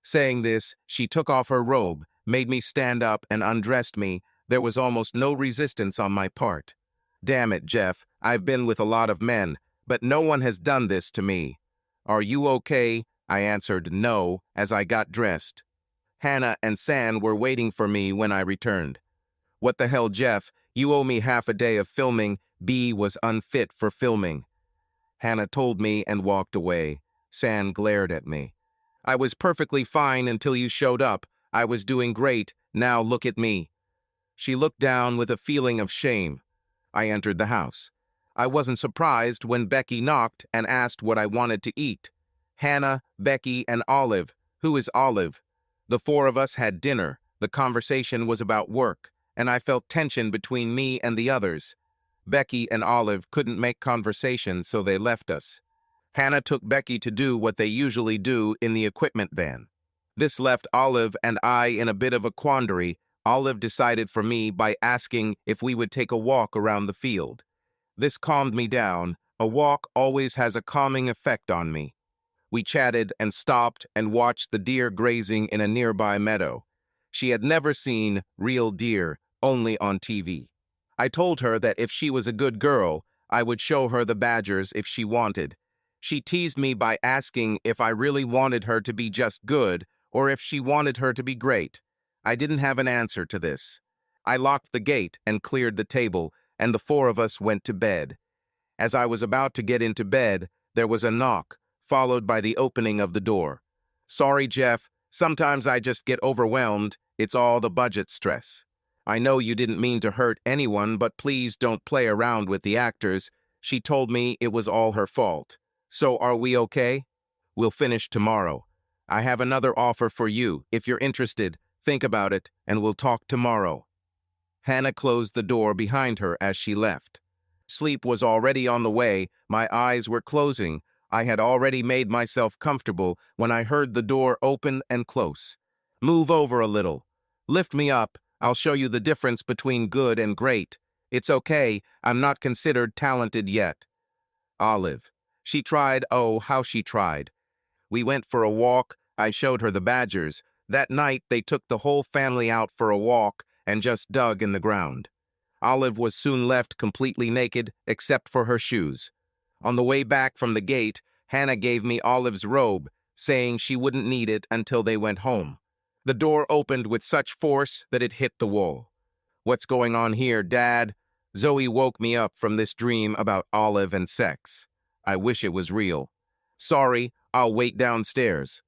Saying this, she took off her robe, made me stand up and undressed me. There was almost no resistance on my part. Damn it, Jeff, I've been with a lot of men, but no one has done this to me. Are you okay? I answered no as I got dressed. Hannah and San were waiting for me when I returned. What the hell, Jeff? You owe me half a day of filming. B was unfit for filming. Hannah told me and walked away. San glared at me. I was perfectly fine until you showed up. I was doing great. Now look at me. She looked down with a feeling of shame. I entered the house. I wasn't surprised when Becky knocked and asked what I wanted to eat. Hannah, Becky, and Olive. Who is Olive? The four of us had dinner. The conversation was about work, and I felt tension between me and the others. Becky and Olive couldn't make conversation, so they left us. Hannah took Becky to do what they usually do in the equipment van. This left Olive and I in a bit of a quandary. Olive decided for me by asking if we would take a walk around the field. This calmed me down. A walk always has a calming effect on me. We chatted and stopped and watched the deer grazing in a nearby meadow. She had never seen real deer, only on TV. I told her that if she was a good girl, I would show her the badgers if she wanted. She teased me by asking if I really wanted her to be just good or if she wanted her to be great. I didn't have an answer to this. I locked the gate and cleared the table, and the four of us went to bed. As I was about to get into bed, there was a knock, followed by the opening of the door. Sorry, Jeff. Sometimes I just get overwhelmed. It's all the budget stress. I know you didn't mean to hurt anyone, but please don't play around with the actors. She told me it was all her fault. So are we okay? We'll finish tomorrow. I have another offer for you. If you're interested, think about it, and we'll talk tomorrow. Hannah closed the door behind her as she left. Sleep was already on the way. My eyes were closing. I had already made myself comfortable when I heard the door open and close. Move over a little. Lift me up. I'll show you the difference between good and great. It's okay. I'm not considered talented yet. Olive. She tried, oh, how she tried. We went for a walk. I showed her the badgers. That night, they took the whole family out for a walk and just dug in the ground. Olive was soon left completely naked, except for her shoes. On the way back from the gate, Hannah gave me Olive's robe, saying she wouldn't need it until they went home. The door opened with such force that it hit the wall. What's going on here, Dad? Zoe woke me up from this dream about Olive and sex. I wish it was real. Sorry, I'll wait downstairs.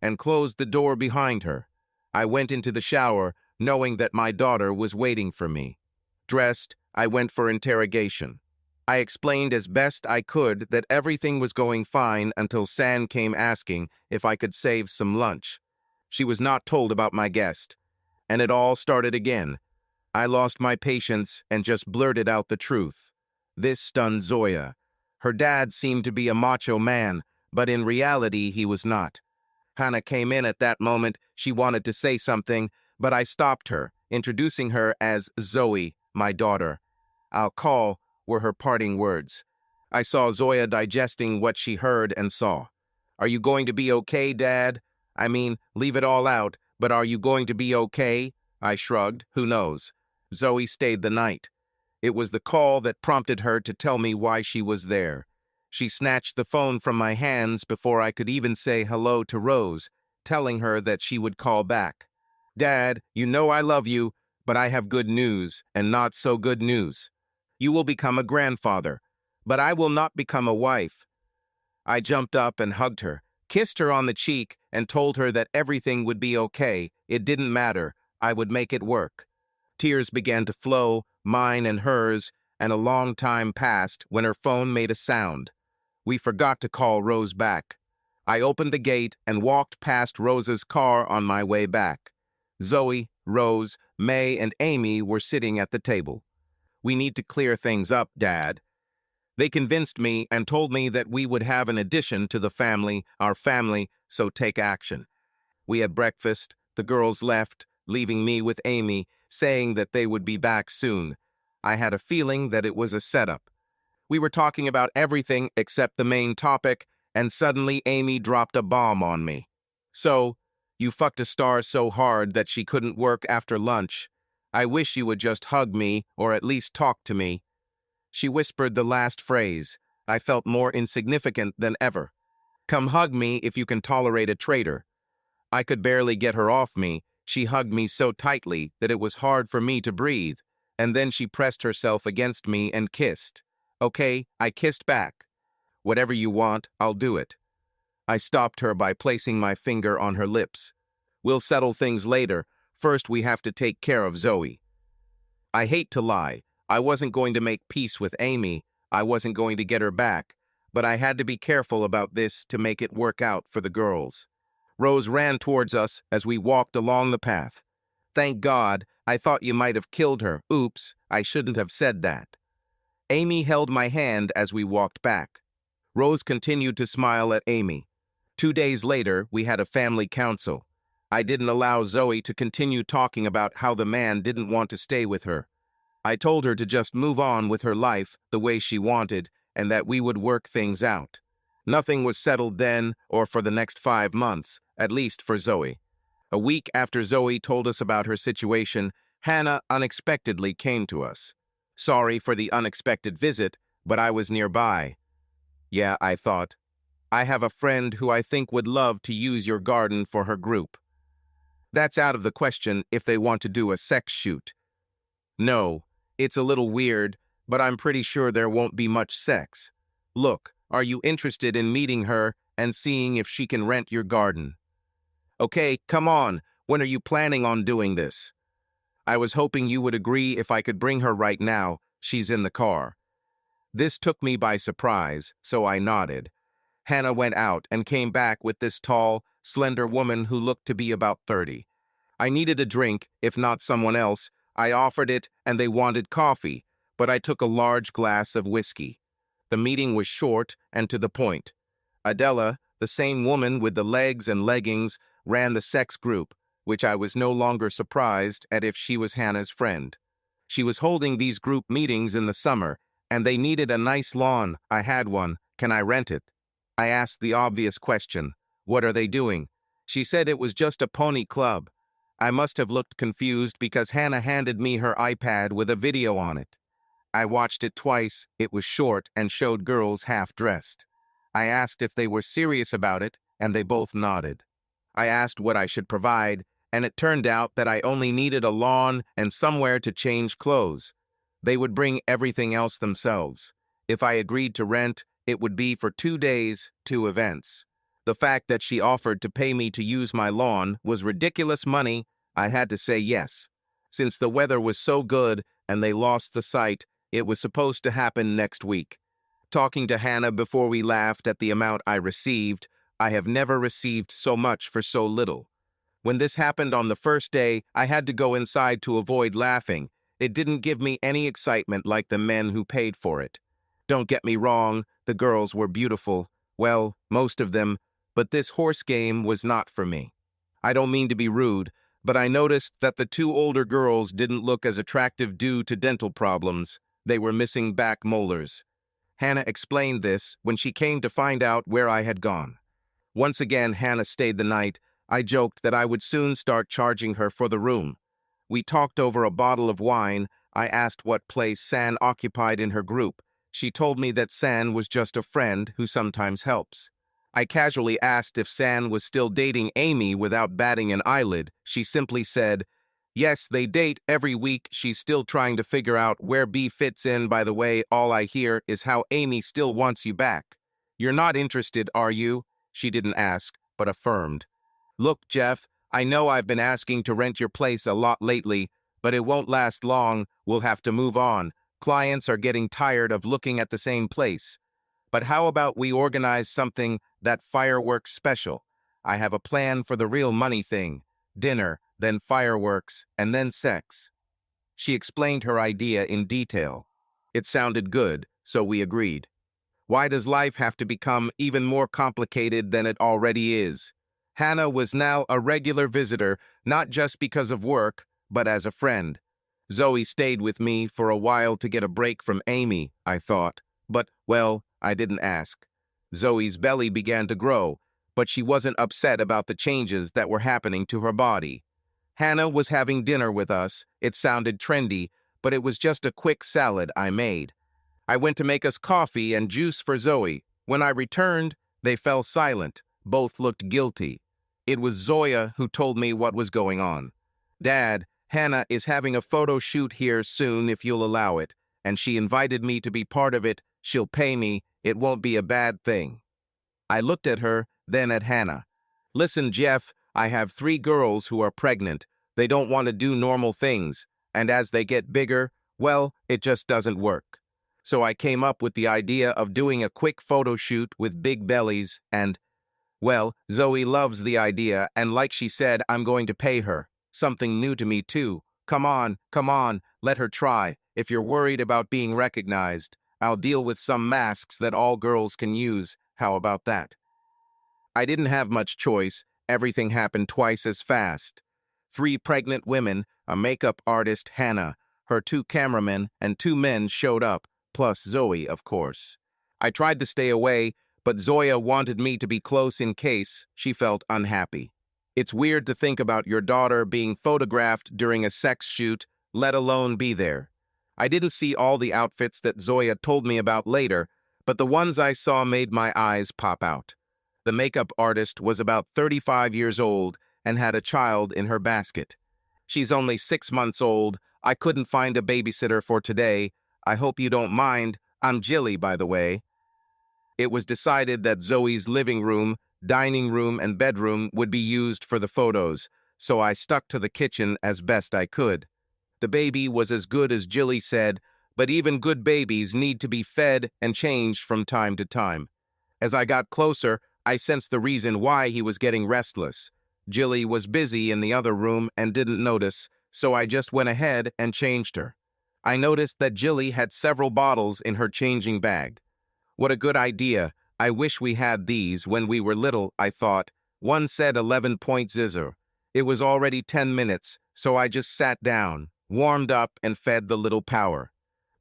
And closed the door behind her. I went into the shower, knowing that my daughter was waiting for me. Dressed, I went for interrogation. I explained as best I could that everything was going fine until San came asking if I could save some lunch. She was not told about my guest, and it all started again. I lost my patience and just blurted out the truth. This stunned Zoya. Her dad seemed to be a macho man, but in reality he was not. Hannah came in at that moment. She wanted to say something, but I stopped her, introducing her as Zoe, my daughter. "I'll call," were her parting words. I saw Zoya digesting what she heard and saw. "Are you going to be okay, Dad? I mean, leave it all out, but are you going to be okay?" I shrugged. Who knows? Zoe stayed the night. It was the call that prompted her to tell me why she was there. She snatched the phone from my hands before I could even say hello to Rose, telling her that she would call back. "Dad, you know I love you, but I have good news and not so good news. You will become a grandfather, but I will not become a wife." I jumped up and hugged her, kissed her on the cheek, and told her that everything would be okay. It didn't matter. I would make it work. Tears began to flow, mine and hers, and a long time passed when her phone made a sound. We forgot to call Rose back. I opened the gate and walked past Rose's car on my way back. Zoe, Rose, May, and Amy were sitting at the table. "We need to clear things up, Dad." They convinced me and told me that we would have an addition to the family, our family, so take action. We had breakfast. The girls left, leaving me with Amy, saying that they would be back soon. I had a feeling that it was a setup. We were talking about everything except the main topic, and suddenly Amy dropped a bomb on me. "So, you fucked a star so hard that she couldn't work after lunch. I wish you would just hug me or at least talk to me." She whispered the last phrase. I felt more insignificant than ever. "Come hug me if you can tolerate a traitor." I could barely get her off me. She hugged me so tightly that it was hard for me to breathe, and then she pressed herself against me and kissed. "Okay," I kissed back. "Whatever you want, I'll do it." I stopped her by placing my finger on her lips. "We'll settle things later. First, we have to take care of Zoe." I hate to lie. I wasn't going to make peace with Amy. I wasn't going to get her back, but I had to be careful about this to make it work out for the girls. Rose ran towards us as we walked along the path. "Thank God, I thought you might have killed her. Oops, I shouldn't have said that." Amy held my hand as we walked back. Rose continued to smile at Amy. 2 days later, we had a family council. I didn't allow Zoe to continue talking about how the man didn't want to stay with her. I told her to just move on with her life the way she wanted and that we would work things out. Nothing was settled then or for the next 5 months, at least for Zoe. A week after Zoe told us about her situation, Hannah unexpectedly came to us. Sorry for the unexpected visit, but I was nearby. Yeah, I thought. I have a friend who I think would love to use your garden for her group. That's out of the question if they want to do a sex shoot. No, it's a little weird, but I'm pretty sure there won't be much sex. Look, are you interested in meeting her and seeing if she can rent your garden? Okay, come on. When are you planning on doing this? I was hoping you would agree if I could bring her right now. She's in the car. This took me by surprise, so I nodded. Hannah went out and came back with this tall, slender woman who looked to be about 30. I needed a drink, if not someone else. I offered it, and they wanted coffee, but I took a large glass of whiskey. The meeting was short and to the point. Adela, the same woman with the legs and leggings, ran the sex group, which I was no longer surprised at if she was Hannah's friend. She was holding these group meetings in the summer, and they needed a nice lawn. I had one. Can I rent it? I asked the obvious question. What are they doing? She said it was just a pony club. I must have looked confused because Hannah handed me her iPad with a video on it. I watched it twice. It was short and showed girls half-dressed. I asked if they were serious about it, and they both nodded. I asked what I should provide, and it turned out that I only needed a lawn and somewhere to change clothes. They would bring everything else themselves. If I agreed to rent, it would be for 2 days, 2 events. The fact that she offered to pay me to use my lawn was ridiculous money. I had to say yes. Since the weather was so good and they lost the site, it was supposed to happen next week. Talking to Hannah before we laughed at the amount I received. I have never received so much for so little. When this happened on the first day, I had to go inside to avoid laughing. It didn't give me any excitement like the men who paid for it. Don't get me wrong, the girls were beautiful. Well, most of them, but this horse game was not for me. I don't mean to be rude, but I noticed that the two older girls didn't look as attractive due to dental problems. They were missing back molars. Hannah explained this when she came to find out where I had gone. Once again, Hannah stayed the night. I joked that I would soon start charging her for the room. We talked over a bottle of wine. I asked what place San occupied in her group. She told me that San was just a friend who sometimes helps. I casually asked if San was still dating Amy without batting an eyelid. She simply said, "Yes, they date every week. She's still trying to figure out where B fits in. By the way, all I hear is how Amy still wants you back. You're not interested, are you?" She didn't ask, but affirmed. "Look, Jeff, I know I've been asking to rent your place a lot lately, but it won't last long. We'll have to move on. Clients are getting tired of looking at the same place. But how about we organize something that fireworks special? I have a plan for the real money thing. Dinner, then fireworks, and then sex." She explained her idea in detail. It sounded good, so we agreed. Why does life have to become even more complicated than it already is? Hannah was now a regular visitor, not just because of work, but as a friend. Zoe stayed with me for a while to get a break from Amy, I thought. But, well, I didn't ask. Zoe's belly began to grow, but she wasn't upset about the changes that were happening to her body. Hannah was having dinner with us. It sounded trendy, but it was just a quick salad I made. I went to make us coffee and juice for Zoe. When I returned, they fell silent. Both looked guilty. It was Zoya who told me what was going on. "Dad, Hannah is having a photo shoot here soon if you'll allow it, and she invited me to be part of it. She'll pay me. It won't be a bad thing." I looked at her, then at Hannah. "Listen, Jeff, I have 3 girls who are pregnant. They don't want to do normal things, and as they get bigger, well, it just doesn't work. So I came up with the idea of doing a quick photo shoot with big bellies and, well, Zoe loves the idea, and like she said, I'm going to pay her. Something new to me, too. Come on, let her try. If you're worried about being recognized, I'll deal with some masks that all girls can use. How about that?" I didn't have much choice. Everything happened twice as fast. 3 pregnant women, a makeup artist, Hannah, her 2 cameramen, and 2 men showed up, plus Zoe, of course. I tried to stay away, but Zoya wanted me to be close in case she felt unhappy. It's weird to think about your daughter being photographed during a sex shoot, let alone be there. I didn't see all the outfits that Zoya told me about later, but the ones I saw made my eyes pop out. The makeup artist was about 35 years old and had a child in her basket. She's only 6 months old. I couldn't find a babysitter for today. I hope you don't mind. I'm Jilly, by the way. It was decided that Zoe's living room, dining room, and bedroom would be used for the photos, so I stuck to the kitchen as best I could. The baby was as good as Jilly said, but even good babies need to be fed and changed from time to time. As I got closer, I sensed the reason why he was getting restless. Jilly was busy in the other room and didn't notice, so I just went ahead and changed her. I noticed that Jilly had several bottles in her changing bag. What a good idea. I wish we had these when we were little, I thought. One said 11-point zizzer. It was already 10 minutes, so I just sat down, warmed up, and fed the little power.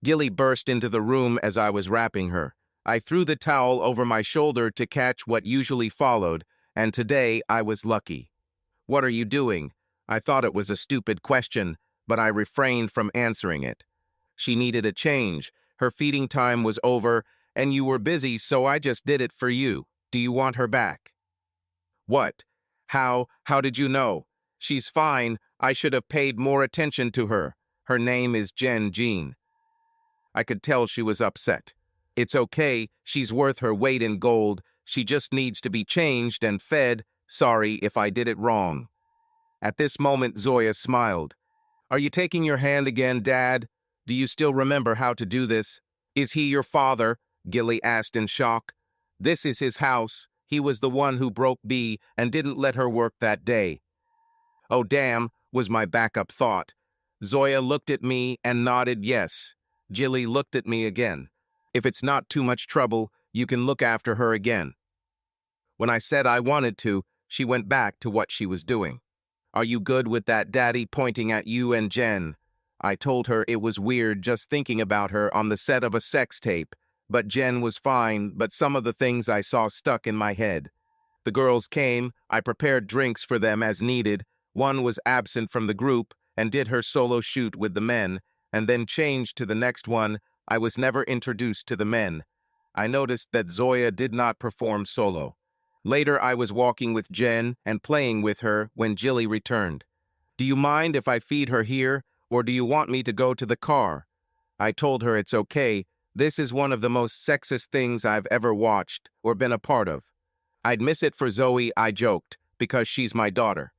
Gilly burst into the room as I was wrapping her. I threw the towel over my shoulder to catch what usually followed, and today I was lucky. "What are you doing?" I thought it was a stupid question, but I refrained from answering it. "She needed a change. Her feeding time was over, and you were busy, so I just did it for you. Do you want her back?" "What? How did you know?" "She's fine. I should have paid more attention to her. Her name is Jen Jean." I could tell she was upset. "It's okay. She's worth her weight in gold. She just needs to be changed and fed. Sorry if I did it wrong." At this moment, Zoya smiled. Are you taking your hand again, Dad? Do you still remember how to do this? Is he your father? Gilly asked in shock. This is his house. He was the one who broke B and didn't let her work that day. Oh, damn, was my backup thought. Zoya looked at me and nodded yes. Gilly looked at me again. If it's not too much trouble, you can look after her again. When I said I wanted to, she went back to what she was doing. Are you good with that, Daddy, pointing at you and Jen? I told her it was weird just thinking about her on the set of a sex tape, but Jen was fine, but some of the things I saw stuck in my head. The girls came, I prepared drinks for them as needed. One was absent from the group and did her solo shoot with the men, and then changed to the next one. I was never introduced to the men. I noticed that Zoya did not perform solo. Later, I was walking with Jen and playing with her when Jilly returned. Do you mind if I feed her here, or do you want me to go to the car? I told her it's okay. This is one of the most sexist things I've ever watched or been a part of. I'd miss it for Zoe, I joked, because she's my daughter.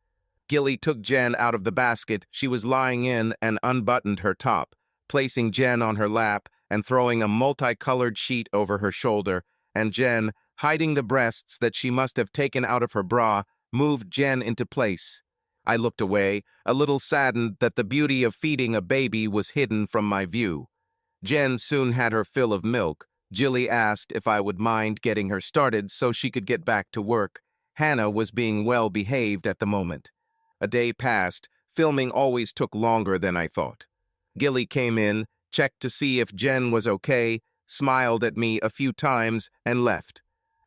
Gilly took Jen out of the basket she was lying in and unbuttoned her top, placing Jen on her lap and throwing a multicolored sheet over her shoulder, and Jen, hiding the breasts that she must have taken out of her bra, moved Jen into place. I looked away, a little saddened that the beauty of feeding a baby was hidden from my view. Jen soon had her fill of milk. Jilly asked if I would mind getting her started so she could get back to work. Hannah was being well behaved at the moment. A day passed. Filming always took longer than I thought. Gilly came in, checked to see if Jen was okay, smiled at me a few times, and left.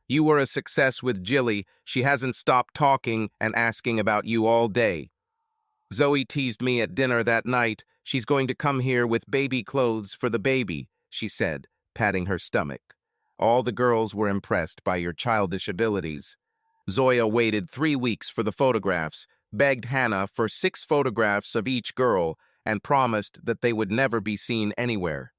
You were a success with Jilly. She hasn't stopped talking and asking about you all day. Zoe teased me at dinner that night. She's going to come here with baby clothes for the baby, she said, patting her stomach. All the girls were impressed by your childish abilities. Zoya waited 3 weeks for the photographs, begged Hannah for 6 photographs of each girl, and promised that they would never be seen anywhere.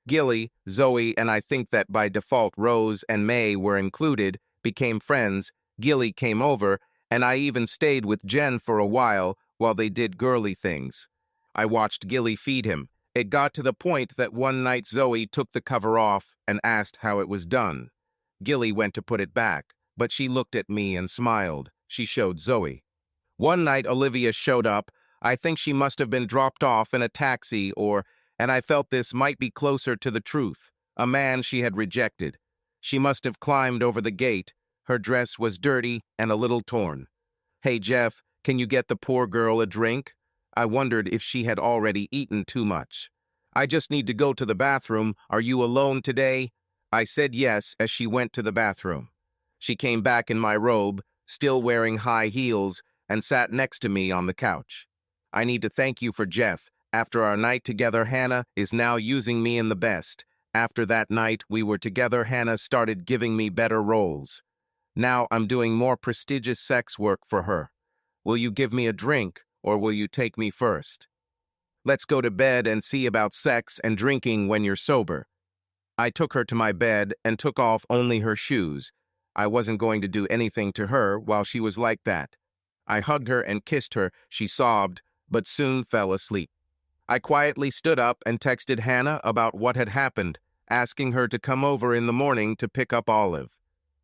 Gilly, Zoe, and I think that by default Rose and May were included, became friends. Gilly came over, and I even stayed with Jen for a while they did girly things. I watched Gilly feed him. It got to the point that one night Zoe took the cover off and asked how it was done. Gilly went to put it back, but she looked at me and smiled. She showed Zoe. One night Olivia showed up. I think she must have been dropped off in a taxi and I felt this might be closer to the truth. A man she had rejected. She must have climbed over the gate. Her dress was dirty and a little torn. Hey, Jeff, can you get the poor girl a drink? I wondered if she had already eaten too much. I just need to go to the bathroom. Are you alone today? I said yes as she went to the bathroom. She came back in my robe, still wearing high heels, and sat next to me on the couch. I need to thank you for Jeff. After our night together, Hannah is now using me in the best. After that night we were together, Hannah started giving me better roles. Now I'm doing more prestigious sex work for her. Will you give me a drink, or will you take me first? Let's go to bed and see about sex and drinking when you're sober. I took her to my bed and took off only her shoes. I wasn't going to do anything to her while she was like that. I hugged her and kissed her. She sobbed, but soon fell asleep. I quietly stood up and texted Hannah about what had happened, asking her to come over in the morning to pick up Olive.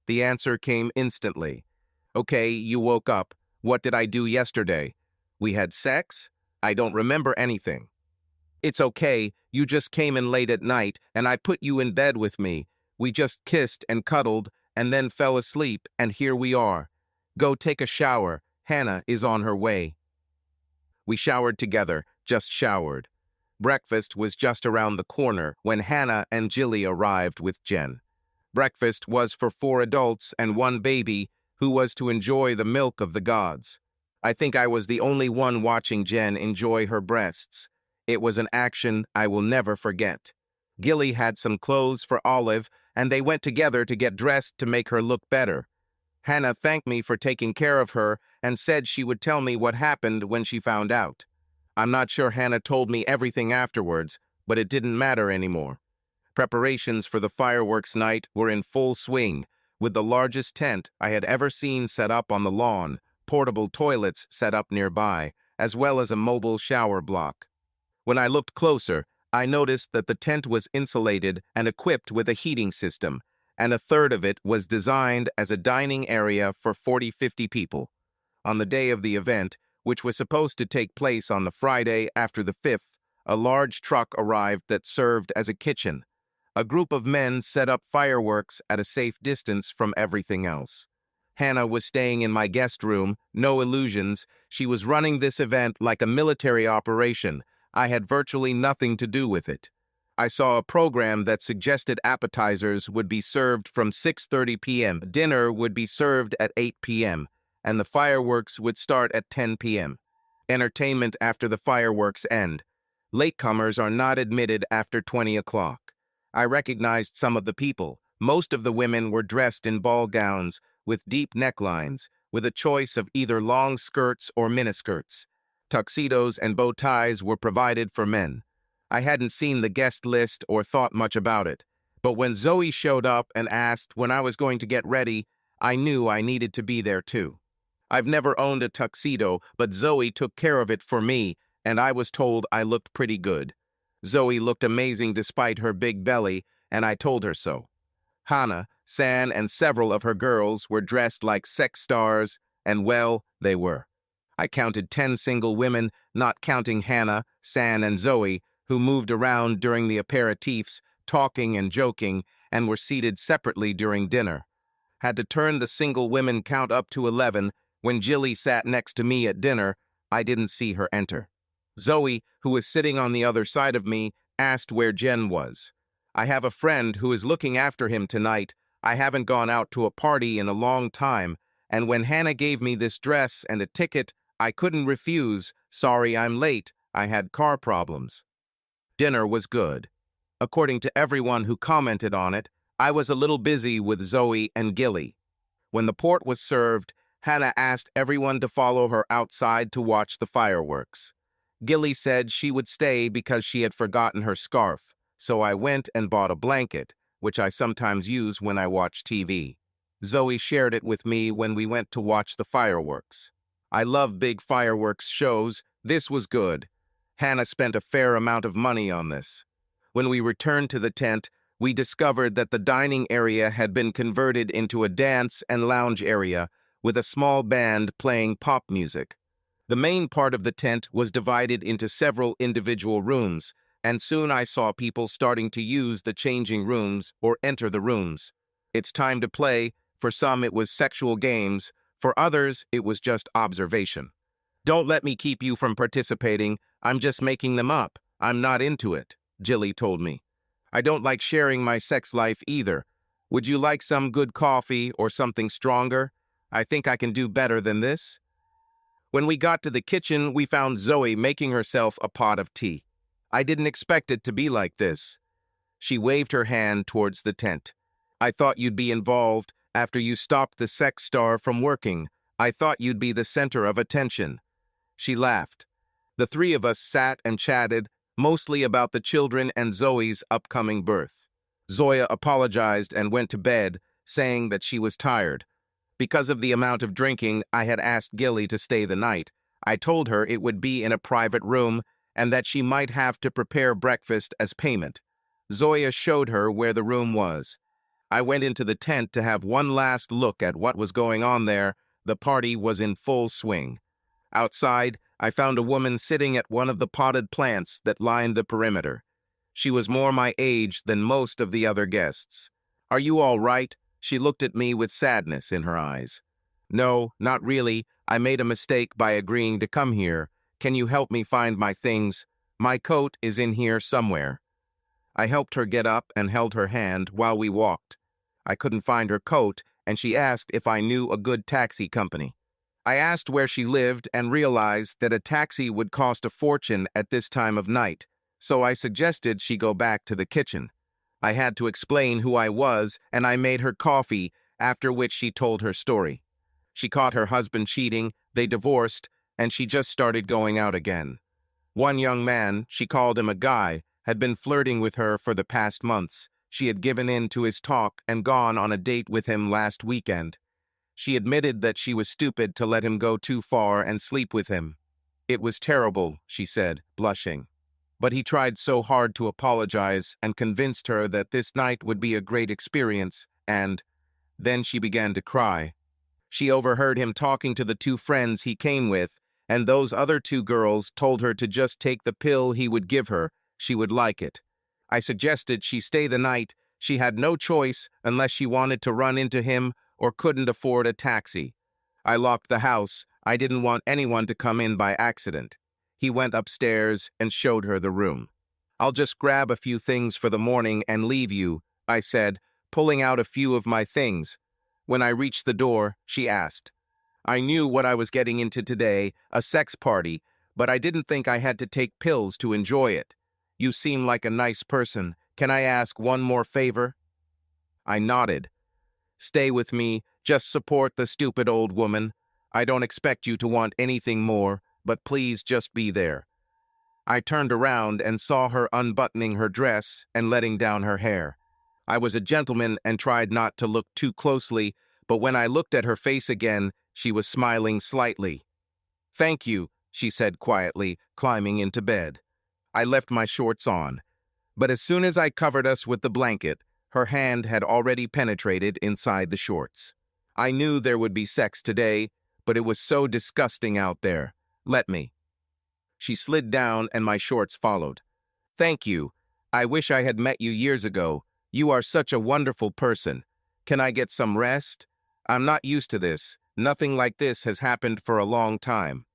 The answer came instantly. Okay, you woke up. What did I do yesterday? We had sex? I don't remember anything. It's okay, you just came in late at night and I put you in bed with me. We just kissed and cuddled and then fell asleep, and here we are. Go take a shower. Hannah is on her way. We showered together, just showered. Breakfast was just around the corner when Hannah and Jilly arrived with Jen. Breakfast was for 4 adults and 1 baby who was to enjoy the milk of the gods. I think I was the only one watching Jen enjoy her breasts. It was an action I will never forget. Gilly had some clothes for Olive, and they went together to get dressed to make her look better. Hannah thanked me for taking care of her and said she would tell me what happened when she found out. I'm not sure Hannah told me everything afterwards, but it didn't matter anymore. Preparations for the fireworks night were in full swing, with the largest tent I had ever seen set up on the lawn, portable toilets set up nearby, as well as a mobile shower block. When I looked closer, I noticed that the tent was insulated and equipped with a heating system, and a third of it was designed as a dining area for 40-50 people. On the day of the event, which was supposed to take place on the Friday after the 5th, a large truck arrived that served as a kitchen. A group of men set up fireworks at a safe distance from everything else. Hannah was staying in my guest room, no illusions. She was running this event like a military operation. I had virtually nothing to do with it. I saw a program that suggested appetizers would be served from 6:30 p.m., dinner would be served at 8 p.m., and the fireworks would start at 10 p.m. Entertainment after the fireworks end. Latecomers are not admitted after 20 o'clock. I recognized some of the people. Most of the women were dressed in ball gowns with deep necklines, with a choice of either long skirts or miniskirts. Tuxedos and bow ties were provided for men. I hadn't seen the guest list or thought much about it, but when Zoe showed up and asked when I was going to get ready, I knew I needed to be there too. I've never owned a tuxedo, but Zoe took care of it for me, and I was told I looked pretty good. Zoe looked amazing despite her big belly, and I told her so. Hannah, San, and several of her girls were dressed like sex stars, and well, they were. I counted 10 single women, not counting Hannah, San, and Zoe, who moved around during the aperitifs, talking and joking, and were seated separately during dinner. Had to turn the single women count up to 11. When Jilly sat next to me at dinner, I didn't see her enter. Zoe, who was sitting on the other side of me, asked where Jen was. I have a friend who is looking after him tonight. I haven't gone out to a party in a long time, and when Hannah gave me this dress and a ticket, I couldn't refuse. Sorry I'm late. I had car problems. Dinner was good. According to everyone who commented on it, I was a little busy with Zoe and Gilly. When the port was served, Hannah asked everyone to follow her outside to watch the fireworks. Gilly said she would stay because she had forgotten her scarf, so I went and bought a blanket, which I sometimes use when I watch TV. Zoe shared it with me when we went to watch the fireworks. I love big fireworks shows. This was good. Hannah spent a fair amount of money on this. When we returned to the tent, we discovered that the dining area had been converted into a dance and lounge area with a small band playing pop music. The main part of the tent was divided into several individual rooms, and soon I saw people starting to use the changing rooms or enter the rooms. It's time to play. For some, it was sexual games. For others, it was just observation. Don't let me keep you from participating. I'm just making them up. I'm not into it, Jilly told me. I don't like sharing my sex life either. Would you like some good coffee or something stronger? I think I can do better than this. When we got to the kitchen, we found Zoe making herself a pot of tea. I didn't expect it to be like this. She waved her hand towards the tent. I thought you'd be involved after you stopped the sex star from working. I thought you'd be the center of attention. She laughed. The three of us sat and chatted, mostly about the children and Zoe's upcoming birth. Zoya apologized and went to bed, saying that she was tired. Because of the amount of drinking, I had asked Gilly to stay the night. I told her it would be in a private room and that she might have to prepare breakfast as payment. Zoya showed her where the room was. I went into the tent to have one last look at what was going on there. The party was in full swing. Outside, I found a woman sitting at one of the potted plants that lined the perimeter. She was more my age than most of the other guests. Are you all right? She looked at me with sadness in her eyes. No, not really. I made a mistake by agreeing to come here. Can you help me find my things? My coat is in here somewhere. I helped her get up and held her hand while we walked. I couldn't find her coat, and she asked if I knew a good taxi company. I asked where she lived and realized that a taxi would cost a fortune at this time of night, so I suggested she go back to the kitchen. I had to explain who I was, and I made her coffee, after which she told her story. She caught her husband cheating, they divorced, and she just started going out again. One young man, she called him a guy, had been flirting with her for the past months. She had given in to his talk and gone on a date with him last weekend. She admitted that she was stupid to let him go too far and sleep with him. It was terrible, she said, blushing. But he tried so hard to apologize and convinced her that this night would be a great experience, and then she began to cry. She overheard him talking to the two friends he came with, and those other two girls told her to just take the pill he would give her. She would like it. I suggested she stay the night. She had no choice unless she wanted to run into him or couldn't afford a taxi. I locked the house. I didn't want anyone to come in by accident. He went upstairs and showed her the room. I'll just grab a few things for the morning and leave you, I said, pulling out a few of my things. When I reached the door, she asked. I knew what I was getting into today, a sex party, but I didn't think I had to take pills to enjoy it. You seem like a nice person. Can I ask one more favor? I nodded. Stay with me, just support the stupid old woman. I don't expect you to want anything more, but please just be there. I turned around and saw her unbuttoning her dress and letting down her hair. I was a gentleman and tried not to look too closely, but when I looked at her face again, she was smiling slightly. Thank you, she said quietly, climbing into bed. I left my shorts on, but as soon as I covered us with the blanket, her hand had already penetrated inside the shorts. I knew there would be sex today, but it was so disgusting out there. Let me. She slid down and my shorts followed. Thank you. I wish I had met you years ago. You are such a wonderful person. Can I get some rest? I'm not used to this. Nothing like this has happened for a long time.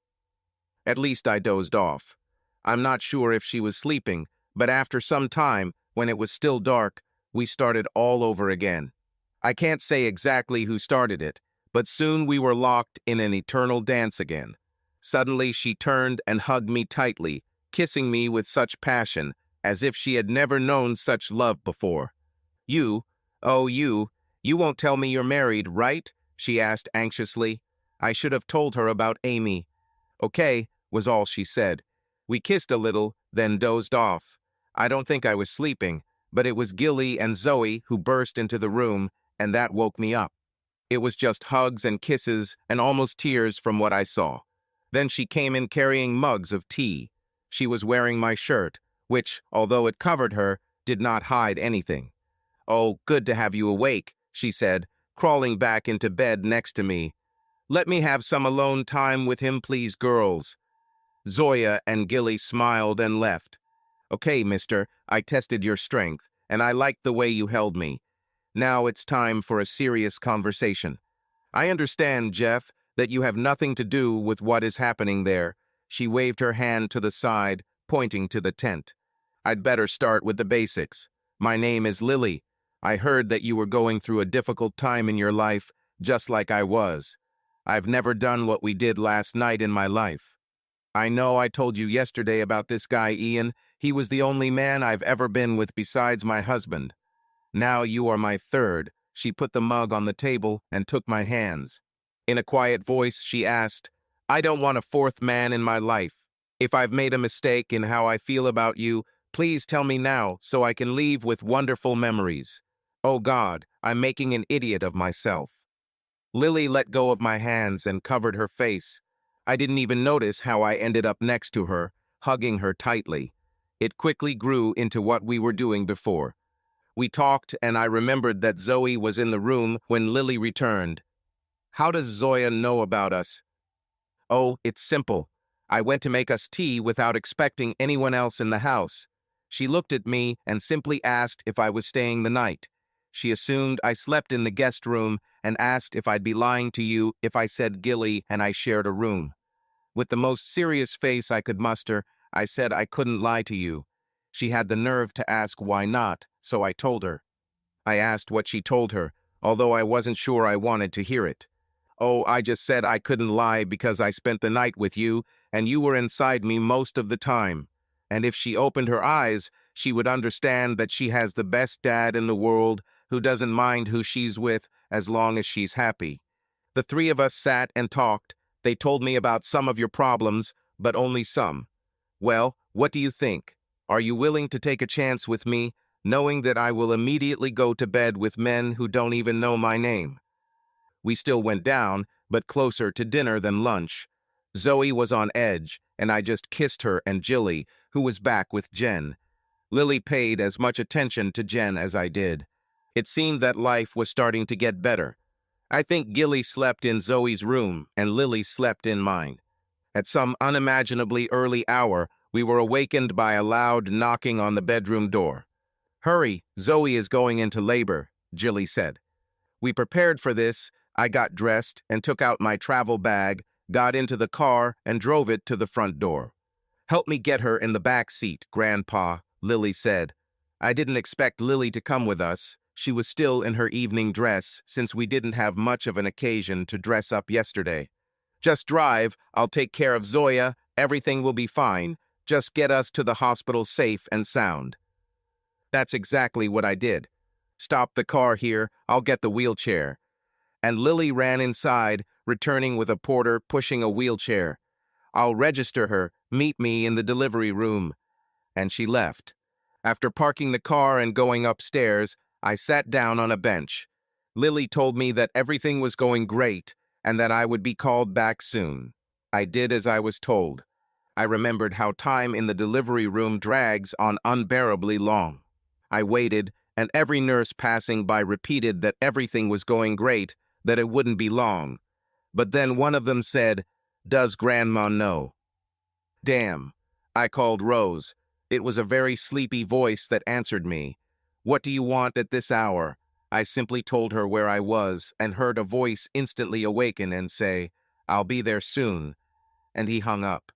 At least I dozed off. I'm not sure if she was sleeping, but after some time, when it was still dark, we started all over again. I can't say exactly who started it, but soon we were locked in an eternal dance again. Suddenly she turned and hugged me tightly, kissing me with such passion, as if she had never known such love before. You won't tell me you're married, right? She asked anxiously. I should have told her about Amy. Okay, was all she said. We kissed a little, then dozed off. I don't think I was sleeping, but it was Gilly and Zoe who burst into the room, and that woke me up. It was just hugs and kisses and almost tears from what I saw. Then she came in carrying mugs of tea. She was wearing my shirt, which, although it covered her, did not hide anything. Oh, good to have you awake, she said, crawling back into bed next to me. Let me have some alone time with him, please, girls. Zoya and Gilly smiled and left. Okay, mister, I tested your strength, and I liked the way you held me. Now it's time for a serious conversation. I understand, Jeff, that you have nothing to do with what is happening there. She waved her hand to the side, pointing to the tent. I'd better start with the basics. My name is Lily. I heard that you were going through a difficult time in your life, just like I was. I've never done what we did last night in my life. I know I told you yesterday about this guy, Ian. He was the only man I've ever been with besides my husband. Now you are my third. She put the mug on the table and took my hands. In a quiet voice, she asked, I don't want a fourth man in my life. If I've made a mistake in how I feel about you, please tell me now so I can leave with wonderful memories. Oh God, I'm making an idiot of myself. Lily let go of my hands and covered her face. I didn't even notice how I ended up next to her, hugging her tightly. It quickly grew into what we were doing before. We talked, and I remembered that Zoe was in the room when Lily returned. How does Zoya know about us? Oh, it's simple. I went to make us tea without expecting anyone else in the house. She looked at me and simply asked if I was staying the night. She assumed I slept in the guest room and asked if I'd be lying to you if I said Gilly and I shared a room. With the most serious face I could muster, I said I couldn't lie to you. She had the nerve to ask why not, so I told her. I asked what she told her, although I wasn't sure I wanted to hear it. Oh, I just said I couldn't lie because I spent the night with you, and you were inside me most of the time. And if she opened her eyes, she would understand that she has the best dad in the world who doesn't mind who she's with as long as she's happy. The three of us sat and talked. They told me about some of your problems, but only some. Well, what do you think? Are you willing to take a chance with me, knowing that I will immediately go to bed with men who don't even know my name? We still went down, but closer to dinner than lunch. Zoe was on edge, and I just kissed her and Jilly, who was back with Jen. Lily paid as much attention to Jen as I did. It seemed that life was starting to get better. I think Gilly slept in Zoe's room, and Lily slept in mine. At some unimaginably early hour, we were awakened by a loud knocking on the bedroom door. "Hurry, Zoe is going into labor," Jilly said. We prepared for this. I got dressed and took out my travel bag, got into the car, and drove it to the front door. "Help me get her in the back seat, Grandpa," Lily said. I didn't expect Lily to come with us. She was still in her evening dress, since we didn't have much of an occasion to dress up yesterday. "Just drive. I'll take care of Zoya. Everything will be fine. Just get us to the hospital safe and sound." That's exactly what I did. "Stop the car here. I'll get the wheelchair." And Lily ran inside, returning with a porter pushing a wheelchair. "I'll register her. Meet me in the delivery room." And she left. After parking the car and going upstairs, I sat down on a bench. Lily told me that everything was going great and that I would be called back soon. I did as I was told. I remembered how time in the delivery room drags on unbearably long. I waited, and every nurse passing by repeated that everything was going great, that it wouldn't be long. But then one of them said, "Does Grandma know?" Damn. I called Rose. It was a very sleepy voice that answered me. "What do you want at this hour?" I simply told her where I was and heard a voice instantly awaken and say, "I'll be there soon." And he hung up.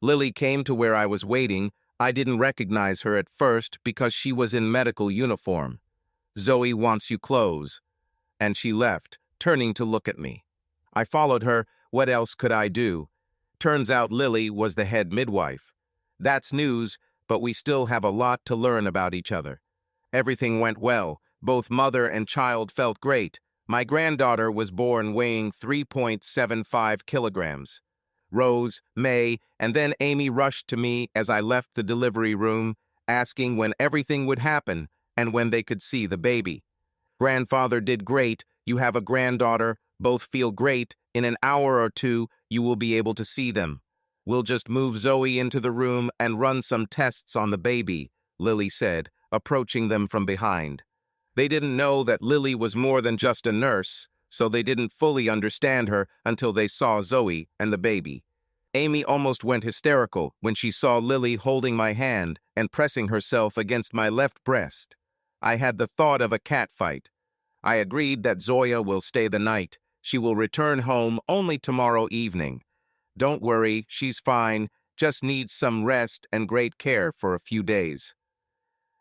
Lily came to where I was waiting. I didn't recognize her at first because she was in medical uniform. "Zoe wants you clothes." And she left, turning to look at me. I followed her. What else could I do? Turns out Lily was the head midwife. That's news, but we still have a lot to learn about each other. Everything went well. Both mother and child felt great. My granddaughter was born weighing 3.75 kilograms. Rose, May, and then Amy rushed to me as I left the delivery room, asking when everything would happen and when they could see the baby. "Grandfather did great. You have a granddaughter. Both feel great. In an hour or two, you will be able to see them. We'll just move Zoe into the room and run some tests on the baby," Lily said, approaching them from behind. They didn't know that Lily was more than just a nurse, so they didn't fully understand her until they saw Zoe and the baby. Amy almost went hysterical when she saw Lily holding my hand and pressing herself against my left breast. I had the thought of a cat fight. I agreed that Zoya will stay the night. She will return home only tomorrow evening. "Don't worry, she's fine, just needs some rest and great care for a few days."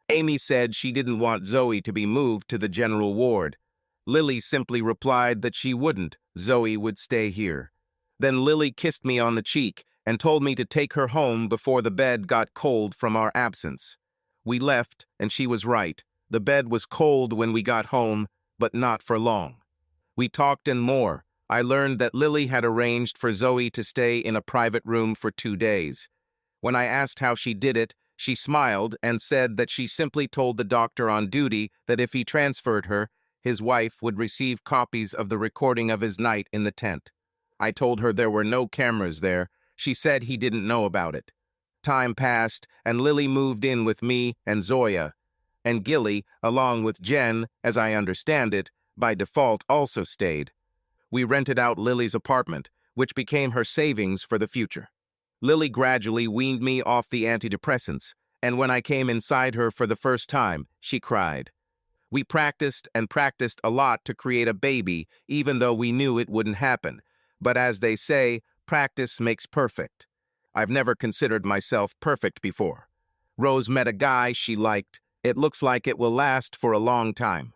Amy said she didn't want Zoe to be moved to the general ward. Lily simply replied that she wouldn't. Zoe would stay here. Then Lily kissed me on the cheek and told me to take her home before the bed got cold from our absence. We left, and she was right. The bed was cold when we got home, but not for long. We talked and more. I learned that Lily had arranged for Zoe to stay in a private room for 2 days. When I asked how she did it, she smiled and said that she simply told the doctor on duty that if he transferred her, his wife would receive copies of the recording of his night in the tent. I told her there were no cameras there. She said he didn't know about it. Time passed, and Lily moved in with me and Zoya. And Gilly, along with Jen, as I understand it, by default also stayed. We rented out Lily's apartment, which became her savings for the future. Lily gradually weaned me off the antidepressants, and when I came inside her for the first time, she cried. We practiced and practiced a lot to create a baby, even though we knew it wouldn't happen. But as they say, practice makes perfect. I've never considered myself perfect before. Rose met a guy she liked. It looks like it will last for a long time.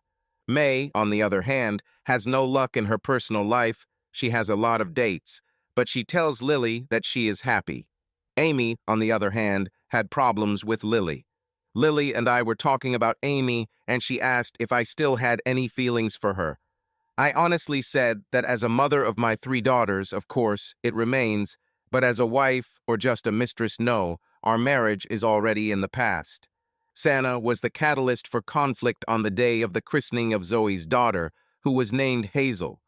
May, on the other hand, has no luck in her personal life. She has a lot of dates, but she tells Lily that she is happy. Amy, on the other hand, had problems with Lily. Lily and I were talking about Amy, and she asked if I still had any feelings for her. I honestly said that as a mother of my 3 daughters, of course, it remains, but as a wife or just a mistress, no, our marriage is already in the past. Santa was the catalyst for conflict on the day of the christening of Zoe's daughter, who was named Hazel.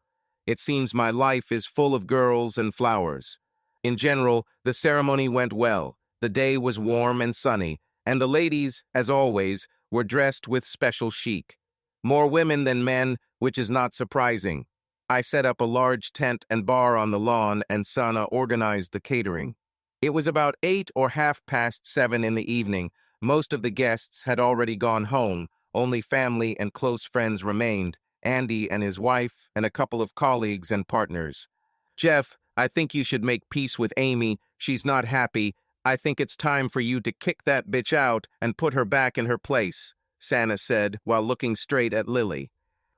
It seems my life is full of girls and flowers. In general, the ceremony went well. The day was warm and sunny, and the ladies, as always, were dressed with special chic. More women than men, which is not surprising. I set up a large tent and bar on the lawn, and Sana organized the catering. It was about 8 or 7:30 in the evening. Most of the guests had already gone home. Only family and close friends remained, Andy and his wife, and a couple of colleagues and partners. Jeff, I think you should make peace with Amy. She's not happy. I think it's time for you to kick that bitch out and put her back in her place, Sana said while looking straight at Lily.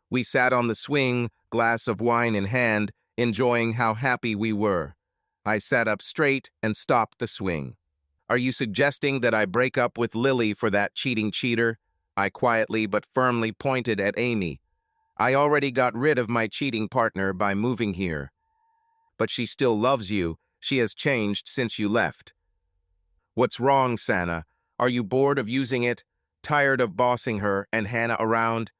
We sat on the swing, glass of wine in hand, enjoying how happy we were. I sat up straight and stopped the swing. Are you suggesting that I break up with Lily for that cheating cheater? I quietly but firmly pointed at Amy. I already got rid of my cheating partner by moving here. But she still loves you. She has changed since you left. What's wrong, Sana? Are you bored of using it? Tired of bossing her and Hannah around?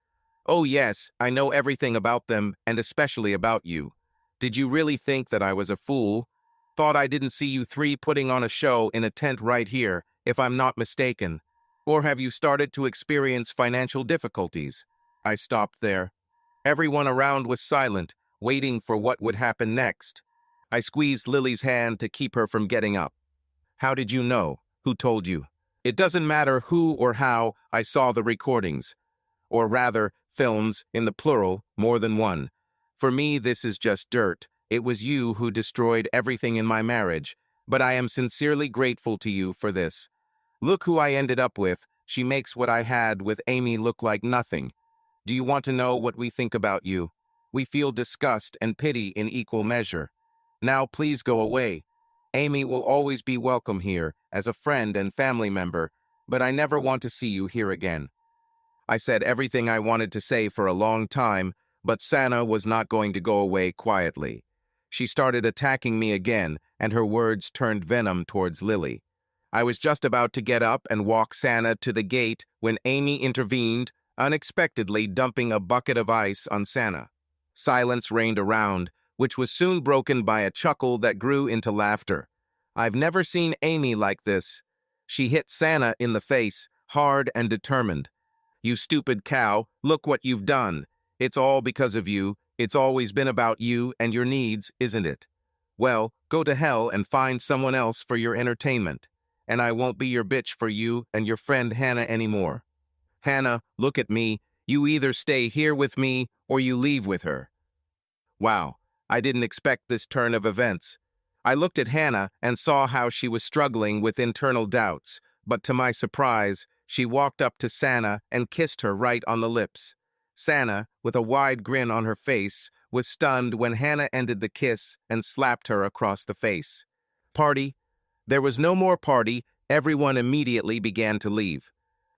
Oh yes, I know everything about them, and especially about you. Did you really think that I was a fool? Thought I didn't see you three putting on a show in a tent right here, if I'm not mistaken. Or have you started to experience financial difficulties? I stopped there. Everyone around was silent, waiting for what would happen next. I squeezed Lily's hand to keep her from getting up. How did you know? Who told you? It doesn't matter who or how. I saw the recordings. Or rather, films, in the plural, more than one. For me, this is just dirt. It was you who destroyed everything in my marriage, but I am sincerely grateful to you for this. Look who I ended up with. She makes what I had with Amy look like nothing. Do you want to know what we think about you? We feel disgust and pity in equal measure. Now please go away. Amy will always be welcome here, as a friend and family member, but I never want to see you here again. I said everything I wanted to say for a long time, but Sana was not going to go away quietly. She started attacking me again, and her words turned venom towards Lily. I was just about to get up and walk Sana to the gate when Amy intervened, unexpectedly dumping a bucket of ice on Sana. Silence reigned around, which was soon broken by a chuckle that grew into laughter. I've never seen Amy like this. She hit Sana in the face, hard and determined. You stupid cow, look what you've done. It's all because of you. It's always been about you and your needs, isn't it? Well, go to hell and find someone else for your entertainment. And I won't be your bitch for you and your friend Hannah anymore. Hannah, look at me. You either stay here with me or you leave with her. Wow, I didn't expect this turn of events. I looked at Hannah and saw how she was struggling with internal doubts, but to my surprise, she walked up to Sana and kissed her right on the lips. Sana, with a wide grin on her face, was stunned when Hannah ended the kiss and slapped her across the face. Party? There was no more party. Everyone immediately began to leave.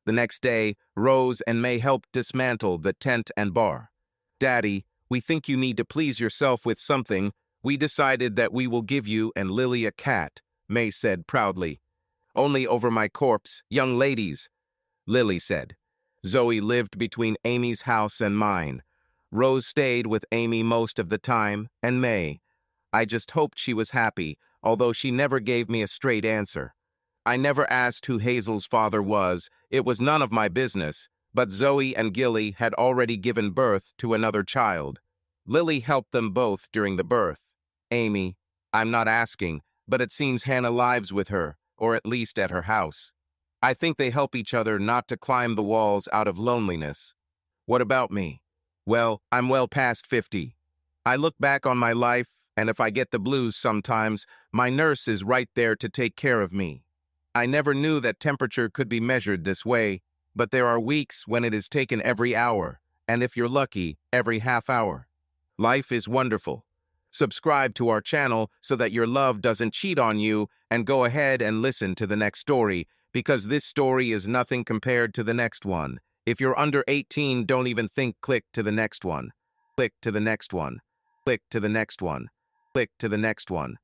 The next day, Rose and May helped dismantle the tent and bar. Daddy, we think you need to please yourself with something. We decided that we will give you and Lily a cat, May said proudly. Only over my corpse, young ladies, Lily said. Zoe lived between Amy's house and mine. Rose stayed with Amy most of the time, and May. I just hoped she was happy, although she never gave me a straight answer. I never asked who Hazel's father was. It was none of my business, but Zoe and Gilly had already given birth to another child. Lily helped them both during the birth. Amy, I'm not asking, but it seems Hannah lives with her, or at least at her house. I think they help each other not to climb the walls out of loneliness. What about me? Well, I'm well past 50. I look back on my life, and if I get the blues sometimes, my nurse is right there to take care of me. I never knew that temperature could be measured this way, but there are weeks when it is taken every hour, and if you're lucky, every half hour. Life is wonderful. Subscribe to our channel so that your love doesn't cheat on you, and go ahead and listen to the next story, because this story is nothing compared to the next one. If you're under 18, don't even think. Click to the next one. Click to the next one. Click to the next one. Click to the next one.